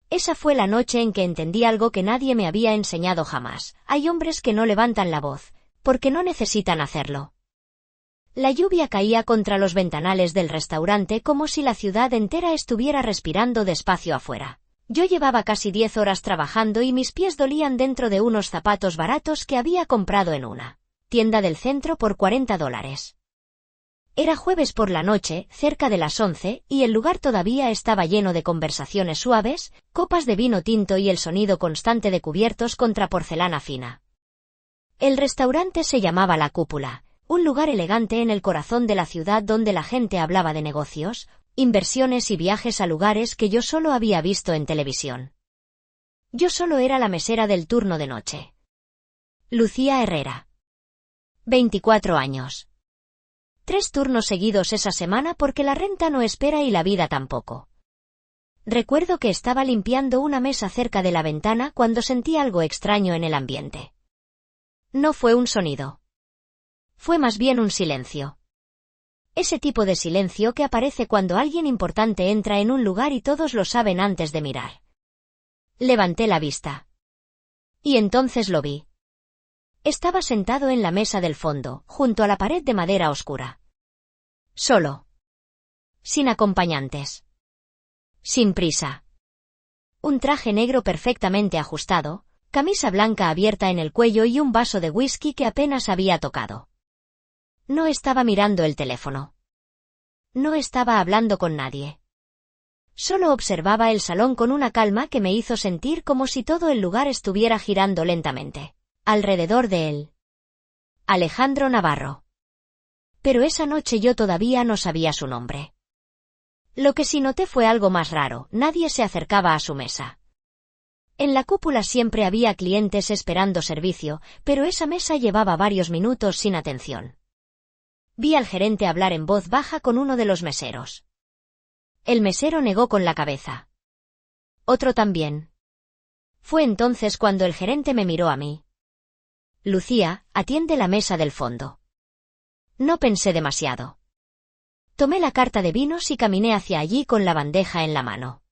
Esa fue la noche en que entendí algo que nadie me había enseñado jamás. Hay hombres que no levantan la voz, porque no necesitan hacerlo. La lluvia caía contra los ventanales del restaurante como si la ciudad entera estuviera respirando despacio afuera. Yo llevaba casi 10 horas trabajando y mis pies dolían dentro de unos zapatos baratos que había comprado en una tienda del centro por $40. Era jueves por la noche, cerca de las 11, y el lugar todavía estaba lleno de conversaciones suaves, copas de vino tinto y el sonido constante de cubiertos contra porcelana fina. El restaurante se llamaba La Cúpula, un lugar elegante en el corazón de la ciudad donde la gente hablaba de negocios, inversiones y viajes a lugares que yo solo había visto en televisión. Yo solo era la mesera del turno de noche. Lucía Herrera. 24 años. 3 turnos seguidos esa semana porque la renta no espera y la vida tampoco. Recuerdo que estaba limpiando una mesa cerca de la ventana cuando sentí algo extraño en el ambiente. No fue un sonido. Fue más bien un silencio. Ese tipo de silencio que aparece cuando alguien importante entra en un lugar y todos lo saben antes de mirar. Levanté la vista. Y entonces lo vi. Estaba sentado en la mesa del fondo, junto a la pared de madera oscura. Solo. Sin acompañantes. Sin prisa. Un traje negro perfectamente ajustado, camisa blanca abierta en el cuello y un vaso de whisky que apenas había tocado. No estaba mirando el teléfono. No estaba hablando con nadie. Solo observaba el salón con una calma que me hizo sentir como si todo el lugar estuviera girando lentamente alrededor de él. Alejandro Navarro. Pero esa noche yo todavía no sabía su nombre. Lo que sí noté fue algo más raro, nadie se acercaba a su mesa. En la cúpula siempre había clientes esperando servicio, pero esa mesa llevaba varios minutos sin atención. Vi al gerente hablar en voz baja con uno de los meseros. El mesero negó con la cabeza. Otro también. Fue entonces cuando el gerente me miró a mí. Lucía, atiende la mesa del fondo. No pensé demasiado. Tomé la carta de vinos y caminé hacia allí con la bandeja en la mano.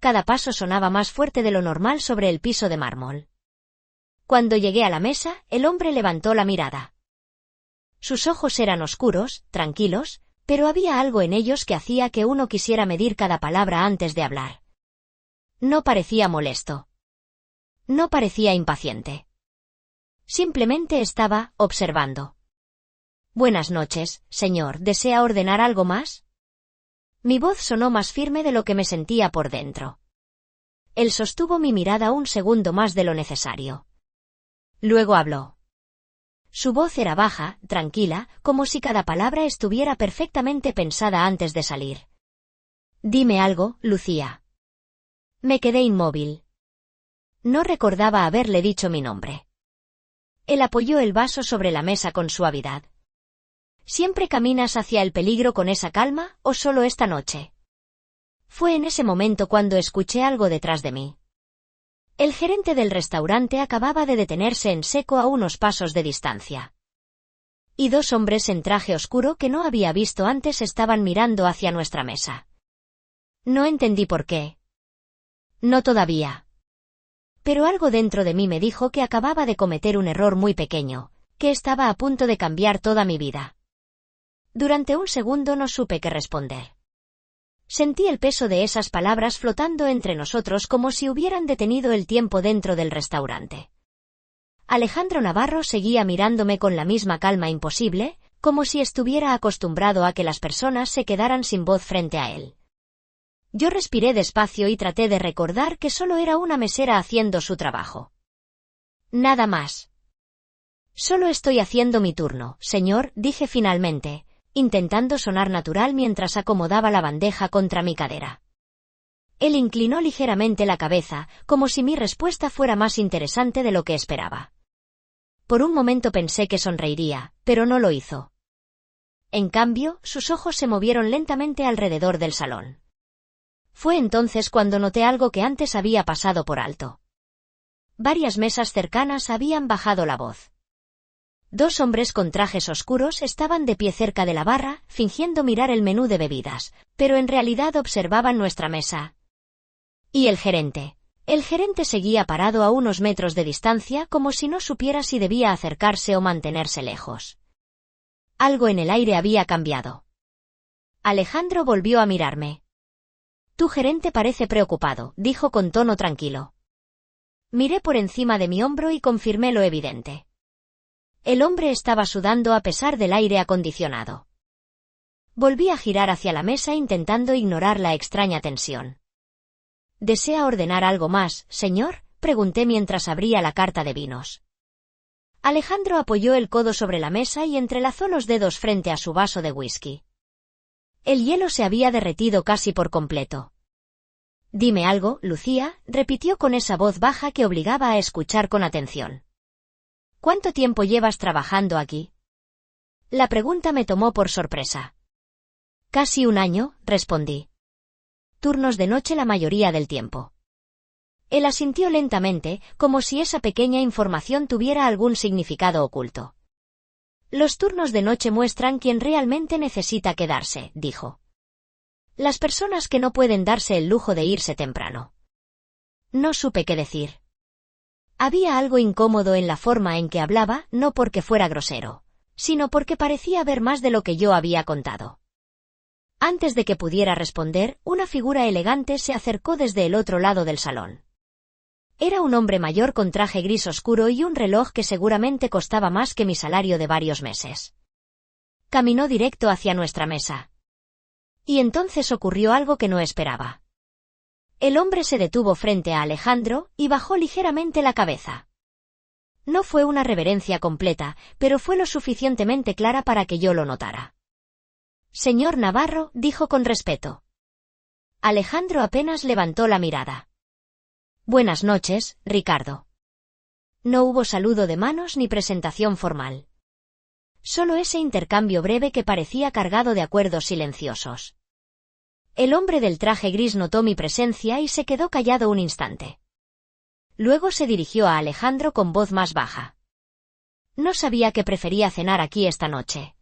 Cada paso sonaba más fuerte de lo normal sobre el piso de mármol. Cuando llegué a la mesa, el hombre levantó la mirada. Sus ojos eran oscuros, tranquilos, pero había algo en ellos que hacía que uno quisiera medir cada palabra antes de hablar. No parecía molesto. No parecía impaciente. Simplemente estaba observando. Buenas noches, señor. ¿Desea ordenar algo más? Mi voz sonó más firme de lo que me sentía por dentro. Él sostuvo mi mirada un segundo más de lo necesario. Luego habló. Su voz era baja, tranquila, como si cada palabra estuviera perfectamente pensada antes de salir. Dime algo, Lucía. Me quedé inmóvil. No recordaba haberle dicho mi nombre. Él apoyó el vaso sobre la mesa con suavidad. ¿Siempre caminas hacia el peligro con esa calma, o solo esta noche? Fue en ese momento cuando escuché algo detrás de mí. El gerente del restaurante acababa de detenerse en seco a unos pasos de distancia. Y 2 hombres en traje oscuro que no había visto antes estaban mirando hacia nuestra mesa. No entendí por qué. No todavía. Pero algo dentro de mí me dijo que acababa de cometer un error muy pequeño, que estaba a punto de cambiar toda mi vida. Durante un segundo no supe qué responder. Sentí el peso de esas palabras flotando entre nosotros como si hubieran detenido el tiempo dentro del restaurante. Alejandro Navarro seguía mirándome con la misma calma imposible, como si estuviera acostumbrado a que las personas se quedaran sin voz frente a él. Yo respiré despacio y traté de recordar que solo era una mesera haciendo su trabajo. Nada más. Solo estoy haciendo mi turno, señor, dije finalmente, intentando sonar natural mientras acomodaba la bandeja contra mi cadera. Él inclinó ligeramente la cabeza, como si mi respuesta fuera más interesante de lo que esperaba. Por un momento pensé que sonreiría, pero no lo hizo. En cambio, sus ojos se movieron lentamente alrededor del salón. Fue entonces cuando noté algo que antes había pasado por alto. Varias mesas cercanas habían bajado la voz. 2 hombres con trajes oscuros estaban de pie cerca de la barra, fingiendo mirar el menú de bebidas, pero en realidad observaban nuestra mesa. ¿Y el gerente? El gerente seguía parado a unos metros de distancia como si no supiera si debía acercarse o mantenerse lejos. Algo en el aire había cambiado. Alejandro volvió a mirarme. Tu gerente parece preocupado, dijo con tono tranquilo. Miré por encima de mi hombro y confirmé lo evidente. El hombre estaba sudando a pesar del aire acondicionado. Volví a girar hacia la mesa intentando ignorar la extraña tensión. ¿Desea ordenar algo más, señor?, pregunté mientras abría la carta de vinos. Alejandro apoyó el codo sobre la mesa y entrelazó los dedos frente a su vaso de whisky. El hielo se había derretido casi por completo. Dime algo, Lucía, repitió con esa voz baja que obligaba a escuchar con atención. ¿Cuánto tiempo llevas trabajando aquí? La pregunta me tomó por sorpresa. Casi un año, respondí. Turnos de noche la mayoría del tiempo. Él asintió lentamente, como si esa pequeña información tuviera algún significado oculto. Los turnos de noche muestran quién realmente necesita quedarse, dijo. Las personas que no pueden darse el lujo de irse temprano. No supe qué decir. Había algo incómodo en la forma en que hablaba, no porque fuera grosero, sino porque parecía ver más de lo que yo había contado. Antes de que pudiera responder, una figura elegante se acercó desde el otro lado del salón. Era un hombre mayor con traje gris oscuro y un reloj que seguramente costaba más que mi salario de varios meses. Caminó directo hacia nuestra mesa. Y entonces ocurrió algo que no esperaba. El hombre se detuvo frente a Alejandro y bajó ligeramente la cabeza. No fue una reverencia completa, pero fue lo suficientemente clara para que yo lo notara. Señor Navarro, dijo con respeto. Alejandro apenas levantó la mirada. Buenas noches, Ricardo. No hubo saludo de manos ni presentación formal. Solo ese intercambio breve que parecía cargado de acuerdos silenciosos. El hombre del traje gris notó mi presencia y se quedó callado un instante. Luego se dirigió a Alejandro con voz más baja. No sabía que prefería cenar aquí esta noche.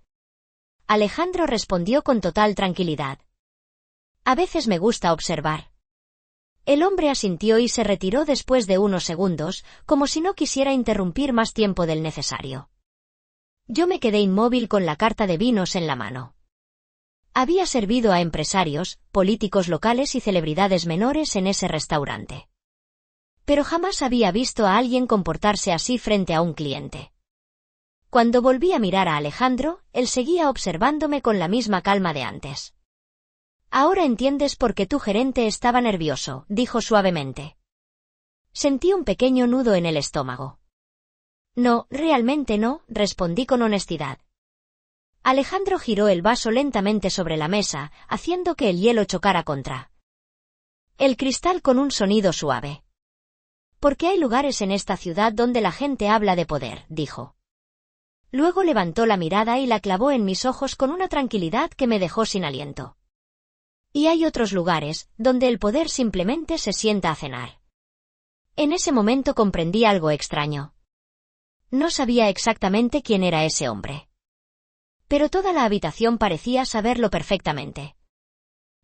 Alejandro respondió con total tranquilidad. A veces me gusta observar. El hombre asintió y se retiró después de unos segundos, como si no quisiera interrumpir más tiempo del necesario. Yo me quedé inmóvil con la carta de vinos en la mano. Había servido a empresarios, políticos locales y celebridades menores en ese restaurante. Pero jamás había visto a alguien comportarse así frente a un cliente. Cuando volví a mirar a Alejandro, él seguía observándome con la misma calma de antes. Ahora entiendes por qué tu gerente estaba nervioso, dijo suavemente. Sentí un pequeño nudo en el estómago. No, realmente no, respondí con honestidad. Alejandro giró el vaso lentamente sobre la mesa, haciendo que el hielo chocara contra el cristal con un sonido suave. Porque hay lugares en esta ciudad donde la gente habla de poder, dijo. Luego levantó la mirada y la clavó en mis ojos con una tranquilidad que me dejó sin aliento. Y hay otros lugares, donde el poder simplemente se sienta a cenar. En ese momento comprendí algo extraño. No sabía exactamente quién era ese hombre. Pero toda la habitación parecía saberlo perfectamente.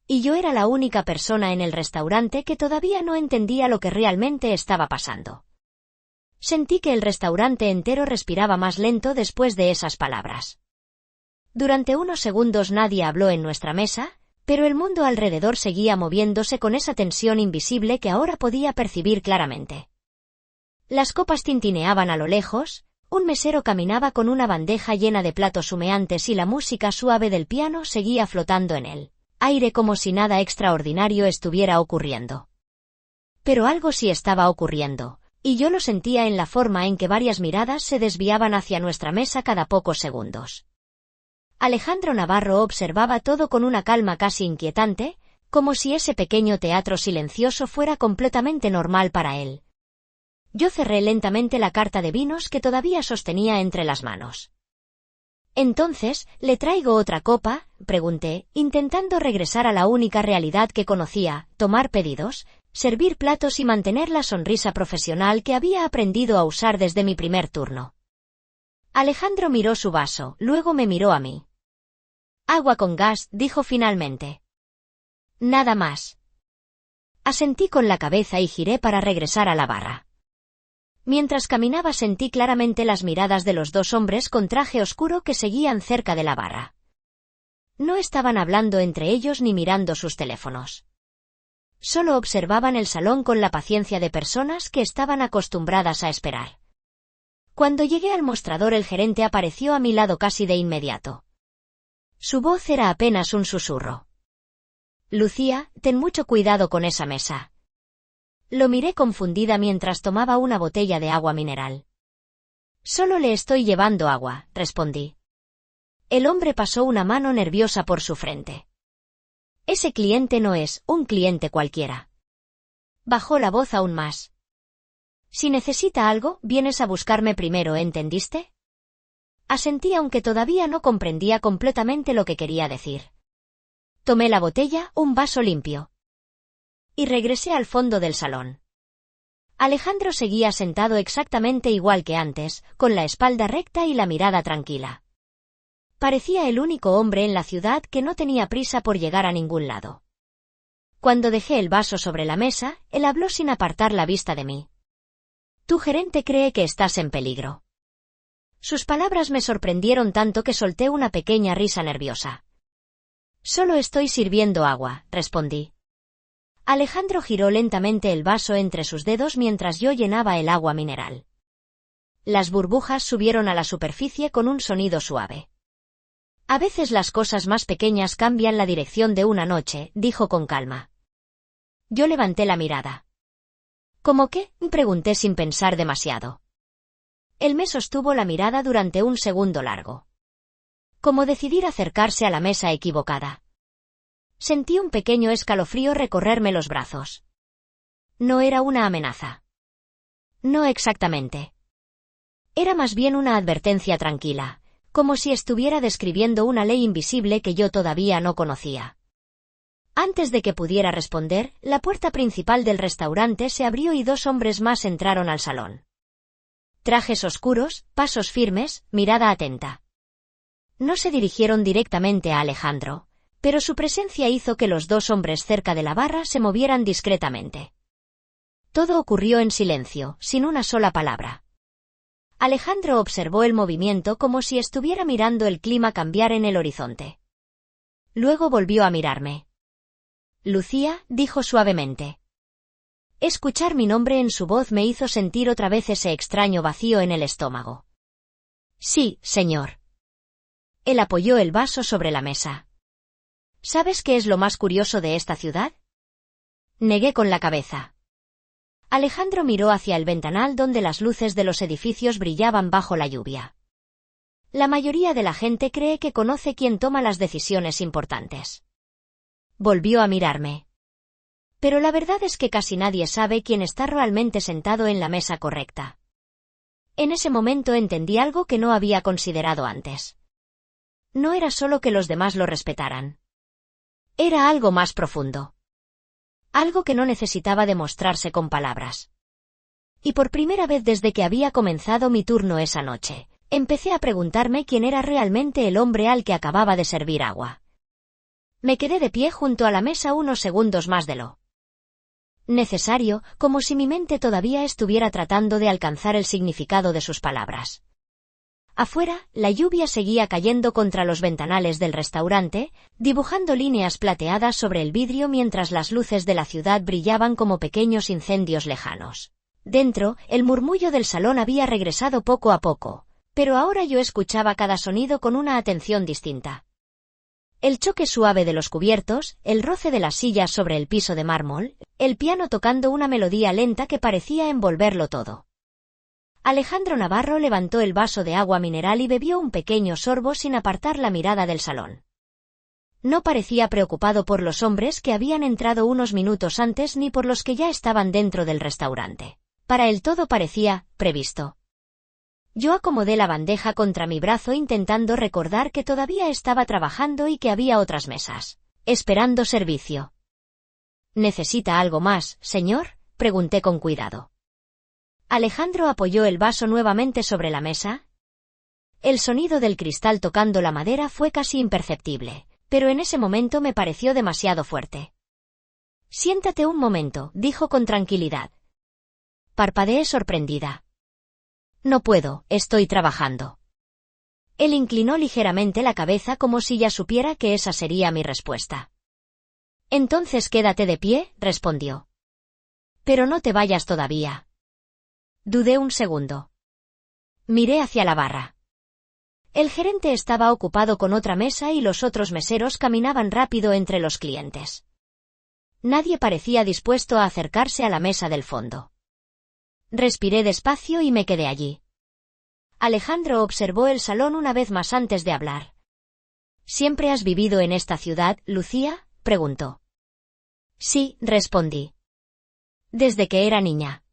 Y yo era la única persona en el restaurante que todavía no entendía lo que realmente estaba pasando. Sentí que el restaurante entero respiraba más lento después de esas palabras. Durante unos segundos nadie habló en nuestra mesa, pero el mundo alrededor seguía moviéndose con esa tensión invisible que ahora podía percibir claramente. Las copas tintineaban a lo lejos, un mesero caminaba con una bandeja llena de platos humeantes y la música suave del piano seguía flotando en el aire como si nada extraordinario estuviera ocurriendo. Pero algo sí estaba ocurriendo. Y yo lo sentía en la forma en que varias miradas se desviaban hacia nuestra mesa cada pocos segundos. Alejandro Navarro observaba todo con una calma casi inquietante, como si ese pequeño teatro silencioso fuera completamente normal para él. Yo cerré lentamente la carta de vinos que todavía sostenía entre las manos. Entonces, ¿le traigo otra copa?, pregunté, intentando regresar a la única realidad que conocía, tomar pedidos, servir platos y mantener la sonrisa profesional que había aprendido a usar desde mi primer turno. Alejandro miró su vaso, luego me miró a mí. Agua con gas, dijo finalmente. Nada más. Asentí con la cabeza y giré para regresar a la barra. Mientras caminaba sentí claramente las miradas de los dos hombres con traje oscuro que seguían cerca de la barra. No estaban hablando entre ellos ni mirando sus teléfonos. Solo observaban el salón con la paciencia de personas que estaban acostumbradas a esperar. Cuando llegué al mostrador el gerente apareció a mi lado casi de inmediato. Su voz era apenas un susurro. Lucía, ten mucho cuidado con esa mesa. Lo miré confundida mientras tomaba una botella de agua mineral. Solo le estoy llevando agua, respondí. El hombre pasó una mano nerviosa por su frente. Ese cliente no es un cliente cualquiera. Bajó la voz aún más. Si necesita algo, vienes a buscarme primero, ¿entendiste? Asentí aunque todavía no comprendía completamente lo que quería decir. Tomé la botella, un vaso limpio. Y regresé al fondo del salón. Alejandro seguía sentado exactamente igual que antes, con la espalda recta y la mirada tranquila. Parecía el único hombre en la ciudad que no tenía prisa por llegar a ningún lado. Cuando dejé el vaso sobre la mesa, él habló sin apartar la vista de mí. Tu gerente cree que estás en peligro. Sus palabras me sorprendieron tanto que solté una pequeña risa nerviosa. Solo estoy sirviendo agua, respondí. Alejandro giró lentamente el vaso entre sus dedos mientras yo llenaba el agua mineral. Las burbujas subieron a la superficie con un sonido suave. A veces las cosas más pequeñas cambian la dirección de una noche, dijo con calma. Yo levanté la mirada. ¿Cómo qué? Pregunté sin pensar demasiado. Él me sostuvo la mirada durante un segundo largo. Como decidir acercarse a la mesa equivocada. Sentí un pequeño escalofrío recorrerme los brazos. No era una amenaza. No exactamente. Era más bien una advertencia tranquila, como si estuviera describiendo una ley invisible que yo todavía no conocía. Antes de que pudiera responder, la puerta principal del restaurante se abrió y dos hombres más entraron al salón. Trajes oscuros, pasos firmes, mirada atenta. No se dirigieron directamente a Alejandro, pero su presencia hizo que los dos hombres cerca de la barra se movieran discretamente. Todo ocurrió en silencio, sin una sola palabra. Alejandro observó el movimiento como si estuviera mirando el clima cambiar en el horizonte. Luego volvió a mirarme. Lucía, dijo suavemente. Escuchar mi nombre en su voz me hizo sentir otra vez ese extraño vacío en el estómago. Sí, señor. Él apoyó el vaso sobre la mesa. ¿Sabes qué es lo más curioso de esta ciudad? Negué con la cabeza. Alejandro miró hacia el ventanal donde las luces de los edificios brillaban bajo la lluvia. La mayoría de la gente cree que conoce quién toma las decisiones importantes. Volvió a mirarme. Pero la verdad es que casi nadie sabe quién está realmente sentado en la mesa correcta. En ese momento entendí algo que no había considerado antes. No era solo que los demás lo respetaran. Era algo más profundo. Algo que no necesitaba demostrarse con palabras. Y por primera vez desde que había comenzado mi turno esa noche, empecé a preguntarme quién era realmente el hombre al que acababa de servir agua. Me quedé de pie junto a la mesa unos segundos más de lo necesario, como si mi mente todavía estuviera tratando de alcanzar el significado de sus palabras. Afuera, la lluvia seguía cayendo contra los ventanales del restaurante, dibujando líneas plateadas sobre el vidrio mientras las luces de la ciudad brillaban como pequeños incendios lejanos. Dentro, el murmullo del salón había regresado poco a poco, pero ahora yo escuchaba cada sonido con una atención distinta. El choque suave de los cubiertos, el roce de las sillas sobre el piso de mármol, el piano tocando una melodía lenta que parecía envolverlo todo. Alejandro Navarro levantó el vaso de agua mineral y bebió un pequeño sorbo sin apartar la mirada del salón. No parecía preocupado por los hombres que habían entrado unos minutos antes ni por los que ya estaban dentro del restaurante. Para él todo parecía previsto. Yo acomodé la bandeja contra mi brazo intentando recordar que todavía estaba trabajando y que había otras mesas, esperando servicio. ¿Necesita algo más, señor?, pregunté con cuidado. Alejandro apoyó el vaso nuevamente sobre la mesa. El sonido del cristal tocando la madera fue casi imperceptible, pero en ese momento me pareció demasiado fuerte. Siéntate un momento, dijo con tranquilidad. Parpadeé sorprendida. No puedo, estoy trabajando. Él inclinó ligeramente la cabeza como si ya supiera que esa sería mi respuesta. Entonces quédate de pie, respondió. Pero no te vayas todavía. Dudé un segundo. Miré hacia la barra. El gerente estaba ocupado con otra mesa y los otros meseros caminaban rápido entre los clientes. Nadie parecía dispuesto a acercarse a la mesa del fondo. Respiré despacio y me quedé allí. Alejandro observó el salón una vez más antes de hablar. ¿Siempre has vivido en esta ciudad, Lucía?, preguntó. Sí, respondí. Desde que era niña.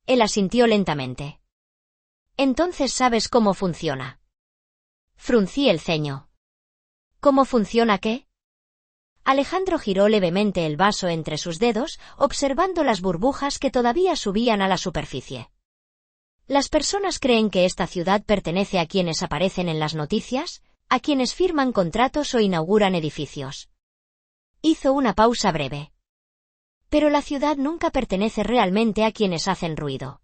Él asintió lentamente. Entonces sabes cómo funciona. Fruncí el ceño. ¿Cómo funciona qué? Alejandro giró levemente el vaso entre sus dedos, observando las burbujas que todavía subían a la superficie. Las personas creen que esta ciudad pertenece a quienes aparecen en las noticias, a quienes firman contratos o inauguran edificios. Hizo una pausa breve. Pero la ciudad nunca pertenece realmente a quienes hacen ruido.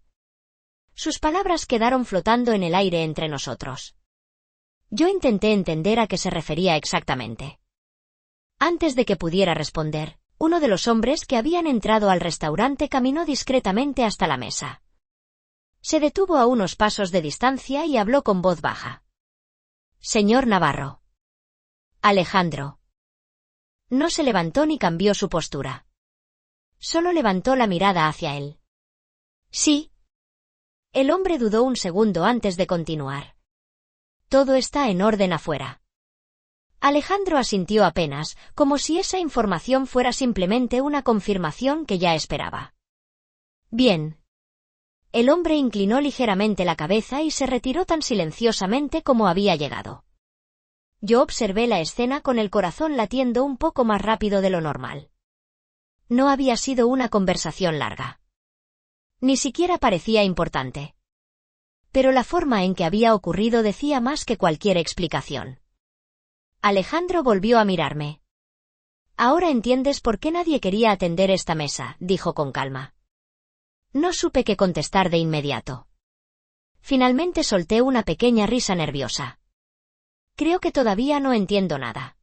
Sus palabras quedaron flotando en el aire entre nosotros. Yo intenté entender a qué se refería exactamente. Antes de que pudiera responder, uno de los hombres que habían entrado al restaurante caminó discretamente hasta la mesa. Se detuvo a unos pasos de distancia y habló con voz baja. Señor Navarro. Alejandro. No se levantó ni cambió su postura. Solo levantó la mirada hacia él. Sí. El hombre dudó un segundo antes de continuar. Todo está en orden afuera. Alejandro asintió apenas, como si esa información fuera simplemente una confirmación que ya esperaba. Bien. El hombre inclinó ligeramente la cabeza y se retiró tan silenciosamente como había llegado. Yo observé la escena con el corazón latiendo un poco más rápido de lo normal. No había sido una conversación larga. Ni siquiera parecía importante. Pero la forma en que había ocurrido decía más que cualquier explicación. Alejandro volvió a mirarme. Ahora entiendes por qué nadie quería atender esta mesa, dijo con calma. No supe qué contestar de inmediato. Finalmente solté una pequeña risa nerviosa. Creo que todavía no entiendo nada.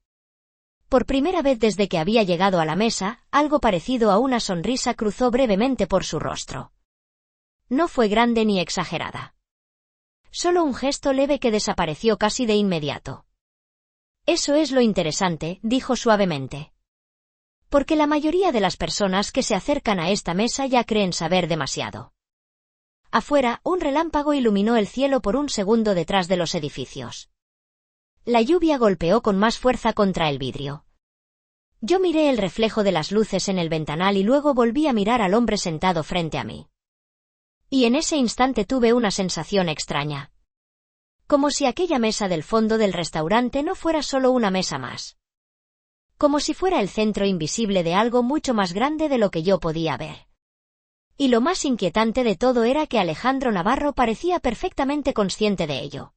Por primera vez desde que había llegado a la mesa, algo parecido a una sonrisa cruzó brevemente por su rostro. No fue grande ni exagerada. Solo un gesto leve que desapareció casi de inmediato. Eso es lo interesante, dijo suavemente. Porque la mayoría de las personas que se acercan a esta mesa ya creen saber demasiado. Afuera, un relámpago iluminó el cielo por un segundo detrás de los edificios. La lluvia golpeó con más fuerza contra el vidrio. Yo miré el reflejo de las luces en el ventanal y luego volví a mirar al hombre sentado frente a mí. Y en ese instante tuve una sensación extraña. Como si aquella mesa del fondo del restaurante no fuera solo una mesa más. Como si fuera el centro invisible de algo mucho más grande de lo que yo podía ver. Y lo más inquietante de todo era que Alejandro Navarro parecía perfectamente consciente de ello.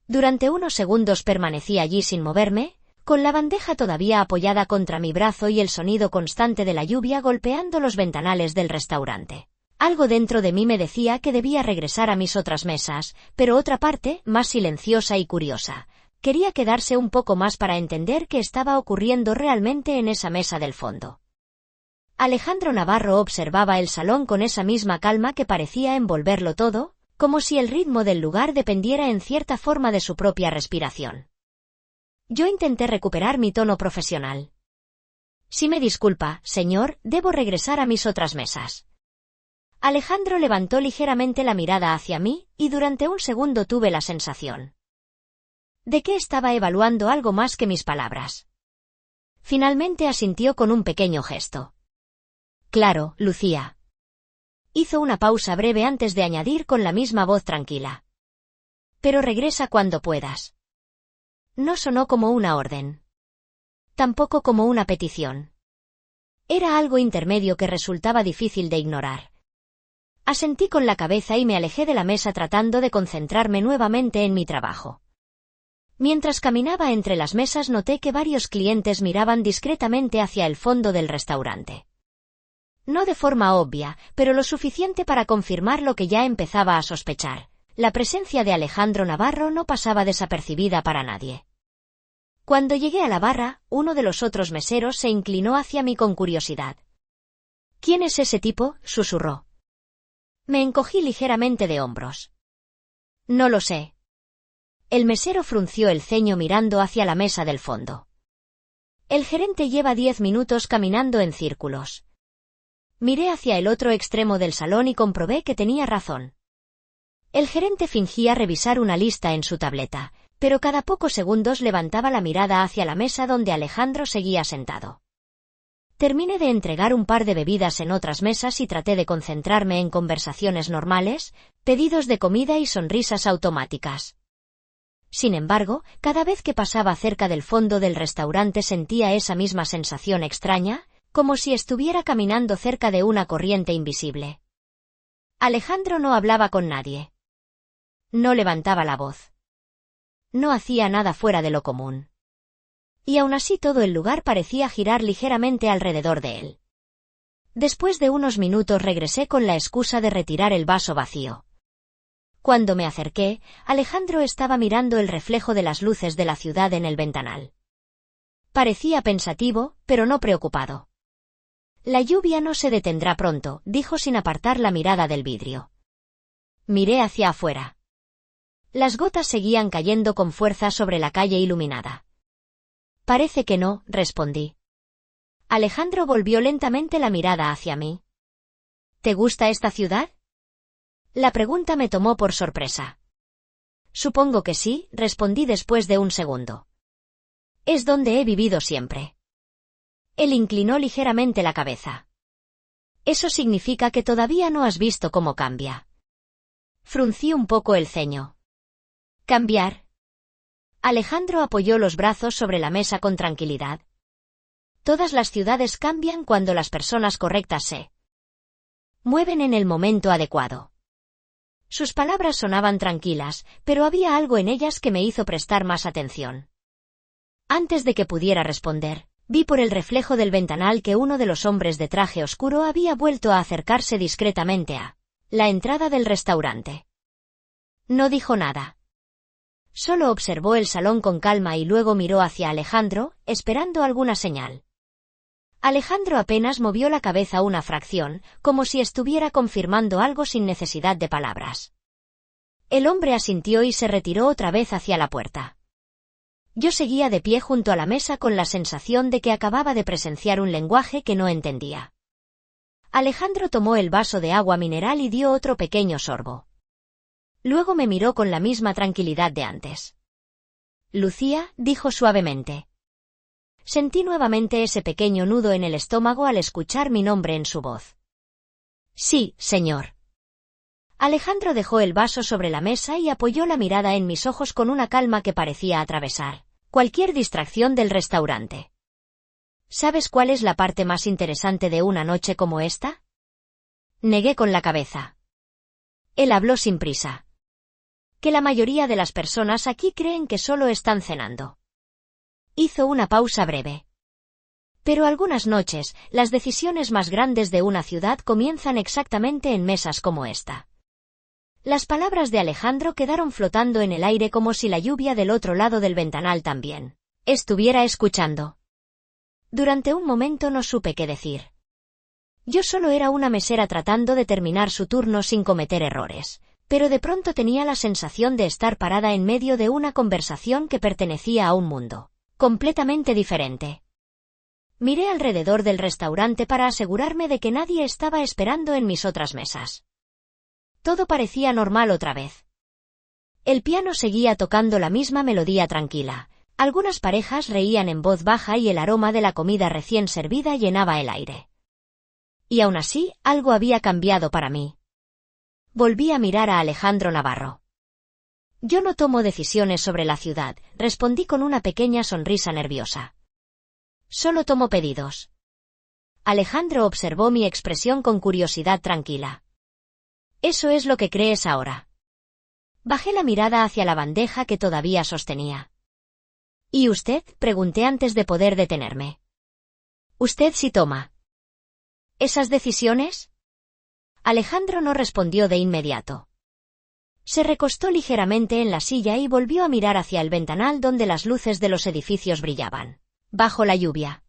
Durante unos segundos permanecí allí sin moverme, con la bandeja todavía apoyada contra mi brazo y el sonido constante de la lluvia golpeando los ventanales del restaurante. Algo dentro de mí me decía que debía regresar a mis otras mesas, pero otra parte, más silenciosa y curiosa, quería quedarse un poco más para entender qué estaba ocurriendo realmente en esa mesa del fondo. Alejandro Navarro observaba el salón con esa misma calma que parecía envolverlo todo, como si el ritmo del lugar dependiera en cierta forma de su propia respiración. Yo intenté recuperar mi tono profesional. Si me disculpa, señor, debo regresar a mis otras mesas. Alejandro levantó ligeramente la mirada hacia mí, y durante un segundo tuve la sensación de que estaba evaluando algo más que mis palabras. Finalmente asintió con un pequeño gesto. Claro, Lucía. Hizo una pausa breve antes de añadir con la misma voz tranquila. Pero regresa cuando puedas. No sonó como una orden. Tampoco como una petición. Era algo intermedio que resultaba difícil de ignorar. Asentí con la cabeza y me alejé de la mesa tratando de concentrarme nuevamente en mi trabajo. Mientras caminaba entre las mesas noté que varios clientes miraban discretamente hacia el fondo del restaurante. No de forma obvia, pero lo suficiente para confirmar lo que ya empezaba a sospechar. La presencia de Alejandro Navarro no pasaba desapercibida para nadie. Cuando llegué a la barra, uno de los otros meseros se inclinó hacia mí con curiosidad. «¿Quién es ese tipo?», susurró. Me encogí ligeramente de hombros. «No lo sé». El mesero frunció el ceño mirando hacia la mesa del fondo. «El gerente lleva 10 minutos caminando en círculos». Miré hacia el otro extremo del salón y comprobé que tenía razón. El gerente fingía revisar una lista en su tableta, pero cada pocos segundos levantaba la mirada hacia la mesa donde Alejandro seguía sentado. Terminé de entregar un par de bebidas en otras mesas y traté de concentrarme en conversaciones normales, pedidos de comida y sonrisas automáticas. Sin embargo, cada vez que pasaba cerca del fondo del restaurante sentía esa misma sensación extraña, como si estuviera caminando cerca de una corriente invisible. Alejandro no hablaba con nadie. No levantaba la voz. No hacía nada fuera de lo común. Y aún así todo el lugar parecía girar ligeramente alrededor de él. Después de unos minutos regresé con la excusa de retirar el vaso vacío. Cuando me acerqué, Alejandro estaba mirando el reflejo de las luces de la ciudad en el ventanal. Parecía pensativo, pero no preocupado. «La lluvia no se detendrá pronto», dijo sin apartar la mirada del vidrio. Miré hacia afuera. Las gotas seguían cayendo con fuerza sobre la calle iluminada. «Parece que no», respondí. Alejandro volvió lentamente la mirada hacia mí. «¿Te gusta esta ciudad?». La pregunta me tomó por sorpresa. «Supongo que sí», respondí después de un segundo. «Es donde he vivido siempre». Él inclinó ligeramente la cabeza. «Eso significa que todavía no has visto cómo cambia». Fruncí un poco el ceño. «¿Cambiar?». Alejandro apoyó los brazos sobre la mesa con tranquilidad. «Todas las ciudades cambian cuando las personas correctas se mueven en el momento adecuado». Sus palabras sonaban tranquilas, pero había algo en ellas que me hizo prestar más atención. Antes de que pudiera responder, vi por el reflejo del ventanal que uno de los hombres de traje oscuro había vuelto a acercarse discretamente a la entrada del restaurante. No dijo nada. Solo observó el salón con calma y luego miró hacia Alejandro, esperando alguna señal. Alejandro apenas movió la cabeza una fracción, como si estuviera confirmando algo sin necesidad de palabras. El hombre asintió y se retiró otra vez hacia la puerta. Yo seguía de pie junto a la mesa con la sensación de que acababa de presenciar un lenguaje que no entendía. Alejandro tomó el vaso de agua mineral y dio otro pequeño sorbo. Luego me miró con la misma tranquilidad de antes. «Lucía», dijo suavemente. Sentí nuevamente ese pequeño nudo en el estómago al escuchar mi nombre en su voz. «Sí, señor». Alejandro dejó el vaso sobre la mesa y apoyó la mirada en mis ojos con una calma que parecía atravesar cualquier distracción del restaurante. «¿Sabes cuál es la parte más interesante de una noche como esta?». Negué con la cabeza. Él habló sin prisa. «Que la mayoría de las personas aquí creen que solo están cenando». Hizo una pausa breve. «Pero algunas noches, las decisiones más grandes de una ciudad comienzan exactamente en mesas como esta». Las palabras de Alejandro quedaron flotando en el aire como si la lluvia del otro lado del ventanal también estuviera escuchando. Durante un momento no supe qué decir. Yo solo era una mesera tratando de terminar su turno sin cometer errores, pero de pronto tenía la sensación de estar parada en medio de una conversación que pertenecía a un mundo completamente diferente. Miré alrededor del restaurante para asegurarme de que nadie estaba esperando en mis otras mesas. Todo parecía normal otra vez. El piano seguía tocando la misma melodía tranquila. Algunas parejas reían en voz baja y el aroma de la comida recién servida llenaba el aire. Y aún así, algo había cambiado para mí. Volví a mirar a Alejandro Navarro. «Yo no tomo decisiones sobre la ciudad», respondí con una pequeña sonrisa nerviosa. «Solo tomo pedidos». Alejandro observó mi expresión con curiosidad tranquila. «¿Eso es lo que crees ahora?». Bajé la mirada hacia la bandeja que todavía sostenía. ¿Y usted? Pregunté antes de poder detenerme. ¿Usted sí toma esas decisiones? Alejandro no respondió de inmediato. Se recostó ligeramente en la silla y volvió a mirar hacia el ventanal donde las luces de los edificios brillaban, bajo la lluvia.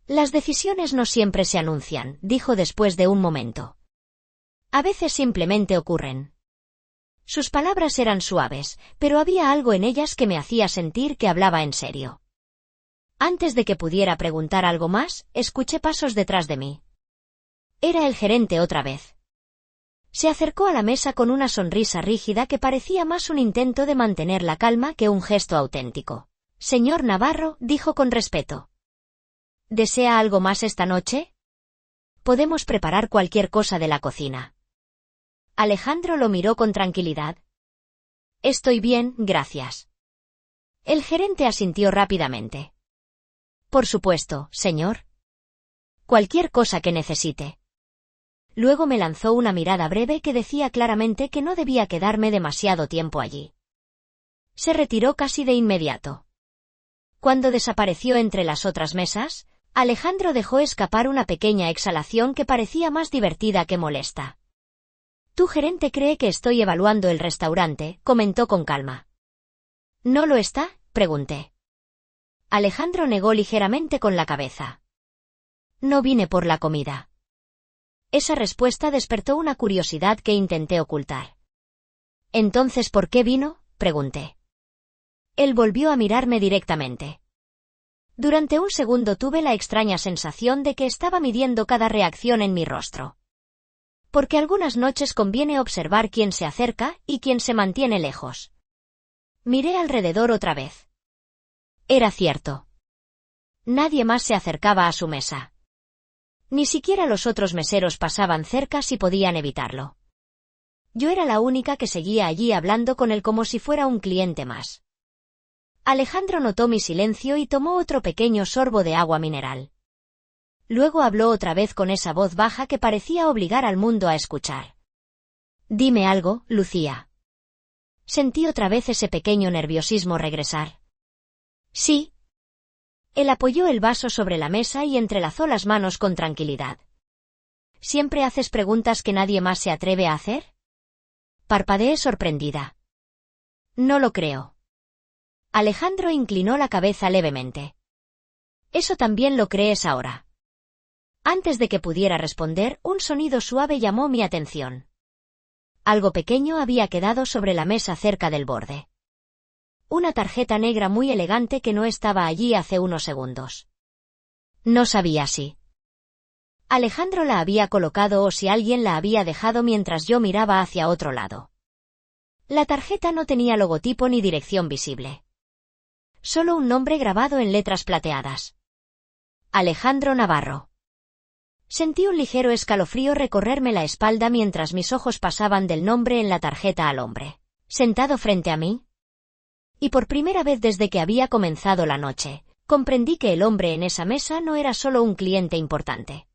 Las decisiones no siempre se anuncian, dijo después de un momento. A veces simplemente ocurren. Sus palabras eran suaves, pero había algo en ellas que me hacía sentir que hablaba en serio. Antes de que pudiera preguntar algo más, escuché pasos detrás de mí. Era el gerente otra vez. Se acercó a la mesa con una sonrisa rígida que parecía más un intento de mantener la calma que un gesto auténtico. Señor Navarro, dijo con respeto. ¿Desea algo más esta noche? Podemos preparar cualquier cosa de la cocina. Alejandro lo miró con tranquilidad. Estoy bien, gracias. El gerente asintió rápidamente. Por supuesto, señor. Cualquier cosa que necesite. Luego me lanzó una mirada breve que decía claramente que no debía quedarme demasiado tiempo allí. Se retiró casi de inmediato. Cuando desapareció entre las otras mesas, Alejandro dejó escapar una pequeña exhalación que parecía más divertida que molesta. Tu gerente cree que estoy evaluando el restaurante, comentó con calma. ¿No lo está? Pregunté. Alejandro negó ligeramente con la cabeza. No vine por la comida. Esa respuesta despertó una curiosidad que intenté ocultar. ¿Entonces por qué vino? Pregunté. Él volvió a mirarme directamente. Durante un segundo tuve la extraña sensación de que estaba midiendo cada reacción en mi rostro. Porque algunas noches conviene observar quién se acerca y quién se mantiene lejos. Miré alrededor otra vez. Era cierto. Nadie más se acercaba a su mesa. Ni siquiera los otros meseros pasaban cerca si podían evitarlo. Yo era la única que seguía allí hablando con él como si fuera un cliente más. Alejandro notó mi silencio y tomó otro pequeño sorbo de agua mineral. Luego habló otra vez con esa voz baja que parecía obligar al mundo a escuchar. Dime algo, Lucía. Sentí otra vez ese pequeño nerviosismo regresar. Sí. Él apoyó el vaso sobre la mesa y entrelazó las manos con tranquilidad. ¿Siempre haces preguntas que nadie más se atreve a hacer? Parpadeé sorprendida. No lo creo. Alejandro inclinó la cabeza levemente. Eso también lo crees ahora. Antes de que pudiera responder, un sonido suave llamó mi atención. Algo pequeño había quedado sobre la mesa cerca del borde. Una tarjeta negra muy elegante que no estaba allí hace unos segundos. No sabía si Alejandro la había colocado o si alguien la había dejado mientras yo miraba hacia otro lado. La tarjeta no tenía logotipo ni dirección visible. Solo un nombre grabado en letras plateadas. Alejandro Navarro. Sentí un ligero escalofrío recorrerme la espalda mientras mis ojos pasaban del nombre en la tarjeta al hombre, sentado frente a mí. Y por primera vez desde que había comenzado la noche, comprendí que el hombre en esa mesa no era solo un cliente importante.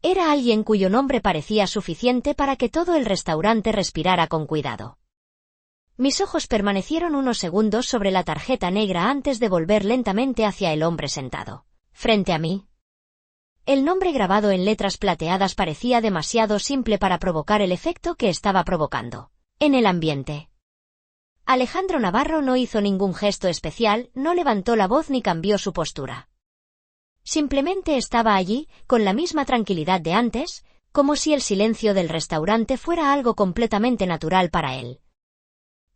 Era alguien cuyo nombre parecía suficiente para que todo el restaurante respirara con cuidado. Mis ojos permanecieron unos segundos sobre la tarjeta negra antes de volver lentamente hacia el hombre sentado, frente a mí. El nombre grabado en letras plateadas parecía demasiado simple para provocar el efecto que estaba provocando en el ambiente. Alejandro Navarro no hizo ningún gesto especial, no levantó la voz ni cambió su postura. Simplemente estaba allí, con la misma tranquilidad de antes, como si el silencio del restaurante fuera algo completamente natural para él.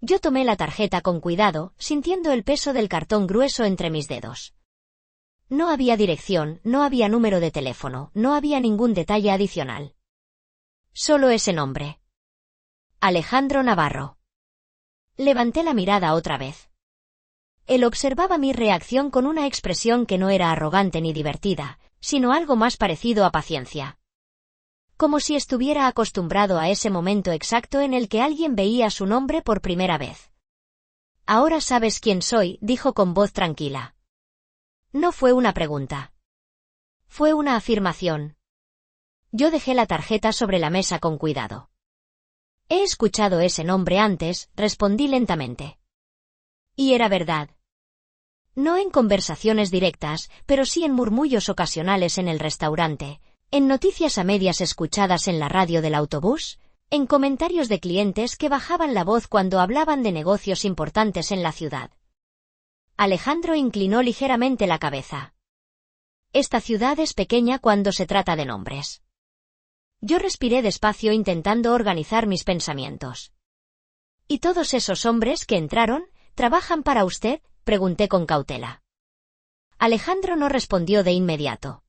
Yo tomé la tarjeta con cuidado, sintiendo el peso del cartón grueso entre mis dedos. No había dirección, no había número de teléfono, no había ningún detalle adicional. Solo ese nombre. Alejandro Navarro. Levanté la mirada otra vez. Él observaba mi reacción con una expresión que no era arrogante ni divertida, sino algo más parecido a paciencia. Como si estuviera acostumbrado a ese momento exacto en el que alguien veía su nombre por primera vez. Ahora sabes quién soy, dijo con voz tranquila. No fue una pregunta. Fue una afirmación. Yo dejé la tarjeta sobre la mesa con cuidado. He escuchado ese nombre antes, respondí lentamente. Y era verdad. No en conversaciones directas, pero sí en murmullos ocasionales en el restaurante, en noticias a medias escuchadas en la radio del autobús, en comentarios de clientes que bajaban la voz cuando hablaban de negocios importantes en la ciudad. Alejandro inclinó ligeramente la cabeza. Esta ciudad es pequeña cuando se trata de nombres. Yo respiré despacio intentando organizar mis pensamientos. ¿Y todos esos hombres que entraron, trabajan para usted?, pregunté con cautela. Alejandro no respondió de inmediato.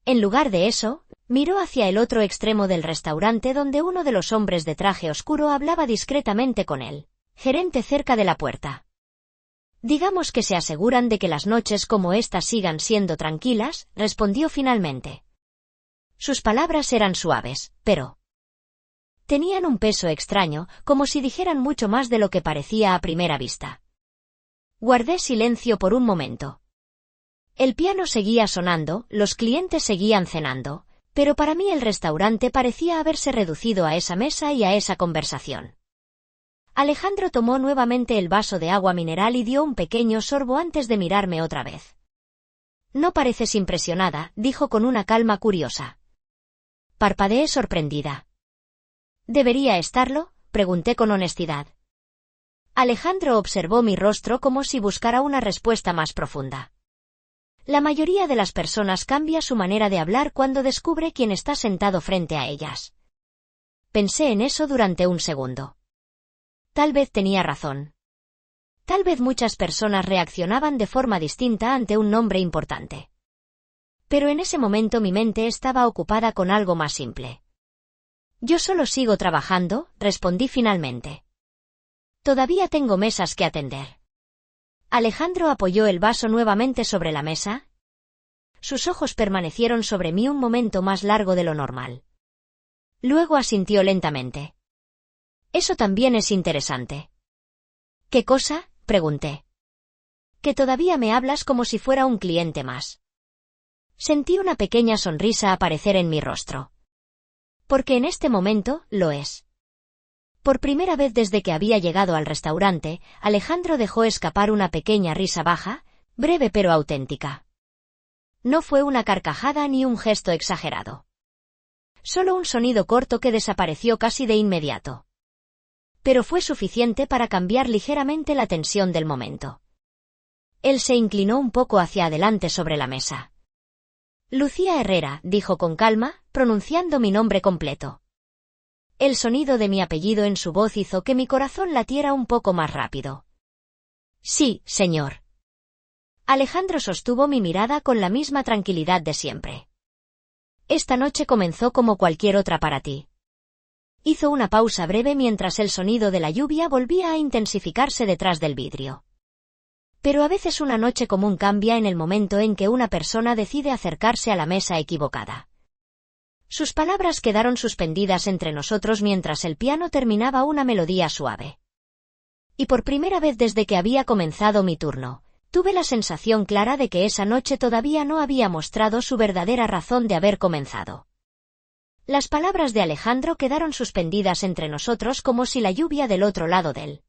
En lugar de eso, miró hacia el otro extremo del restaurante donde uno de los hombres de traje oscuro hablaba discretamente con él, gerente cerca de la puerta. Digamos que se aseguran de que las noches como esta sigan siendo tranquilas, respondió finalmente. Sus palabras eran suaves, pero tenían un peso extraño, como si dijeran mucho más de lo que parecía a primera vista. Guardé silencio por un momento. El piano seguía sonando, los clientes seguían cenando, pero para mí el restaurante parecía haberse reducido a esa mesa y a esa conversación. Alejandro tomó nuevamente el vaso de agua mineral y dio un pequeño sorbo antes de mirarme otra vez. No pareces impresionada, dijo con una calma curiosa. Parpadeé sorprendida. ¿Debería estarlo?, pregunté con honestidad. Alejandro observó mi rostro como si buscara una respuesta más profunda. La mayoría de las personas cambia su manera de hablar cuando descubre quién está sentado frente a ellas. Pensé en eso durante un segundo. Tal vez tenía razón. Tal vez muchas personas reaccionaban de forma distinta ante un nombre importante. Pero en ese momento mi mente estaba ocupada con algo más simple. Yo solo sigo trabajando, respondí finalmente. Todavía tengo mesas que atender. Alejandro apoyó el vaso nuevamente sobre la mesa. Sus ojos permanecieron sobre mí un momento más largo de lo normal. Luego asintió lentamente. Eso también es interesante. ¿Qué cosa?, pregunté. Que todavía me hablas como si fuera un cliente más. Sentí una pequeña sonrisa aparecer en mi rostro. Porque en este momento, lo es. Por primera vez desde que había llegado al restaurante, Alejandro dejó escapar una pequeña risa baja, breve pero auténtica. No fue una carcajada ni un gesto exagerado. Solo un sonido corto que desapareció casi de inmediato. Pero fue suficiente para cambiar ligeramente la tensión del momento. Él se inclinó un poco hacia adelante sobre la mesa. Lucía Herrera, dijo con calma, pronunciando mi nombre completo. El sonido de mi apellido en su voz hizo que mi corazón latiera un poco más rápido. Sí, señor. Alejandro sostuvo mi mirada con la misma tranquilidad de siempre. Esta noche comenzó como cualquier otra para ti. Hizo una pausa breve mientras el sonido de la lluvia volvía a intensificarse detrás del vidrio. Pero a veces una noche común cambia en el momento en que una persona decide acercarse a la mesa equivocada. Sus palabras quedaron suspendidas entre nosotros mientras el piano terminaba una melodía suave. Y por primera vez desde que había comenzado mi turno, tuve la sensación clara de que esa noche todavía no había mostrado su verdadera razón de haber comenzado. Las palabras de Alejandro quedaron suspendidas entre nosotros como si la lluvia del otro lado del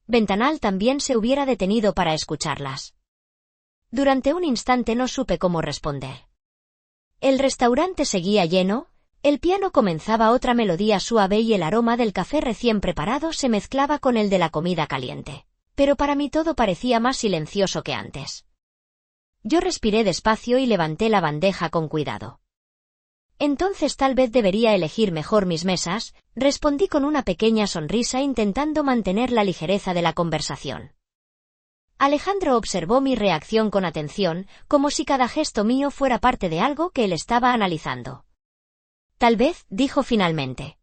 ventanal también se hubiera detenido para escucharlas. Durante un instante no supe cómo responder. El restaurante seguía lleno, el piano comenzaba otra melodía suave y el aroma del café recién preparado se mezclaba con el de la comida caliente. Pero para mí todo parecía más silencioso que antes. Yo respiré despacio y levanté la bandeja con cuidado. Entonces tal vez debería elegir mejor mis mesas, respondí con una pequeña sonrisa intentando mantener la ligereza de la conversación. Alejandro observó mi reacción con atención, como si cada gesto mío fuera parte de algo que él estaba analizando. Tal vez, dijo finalmente.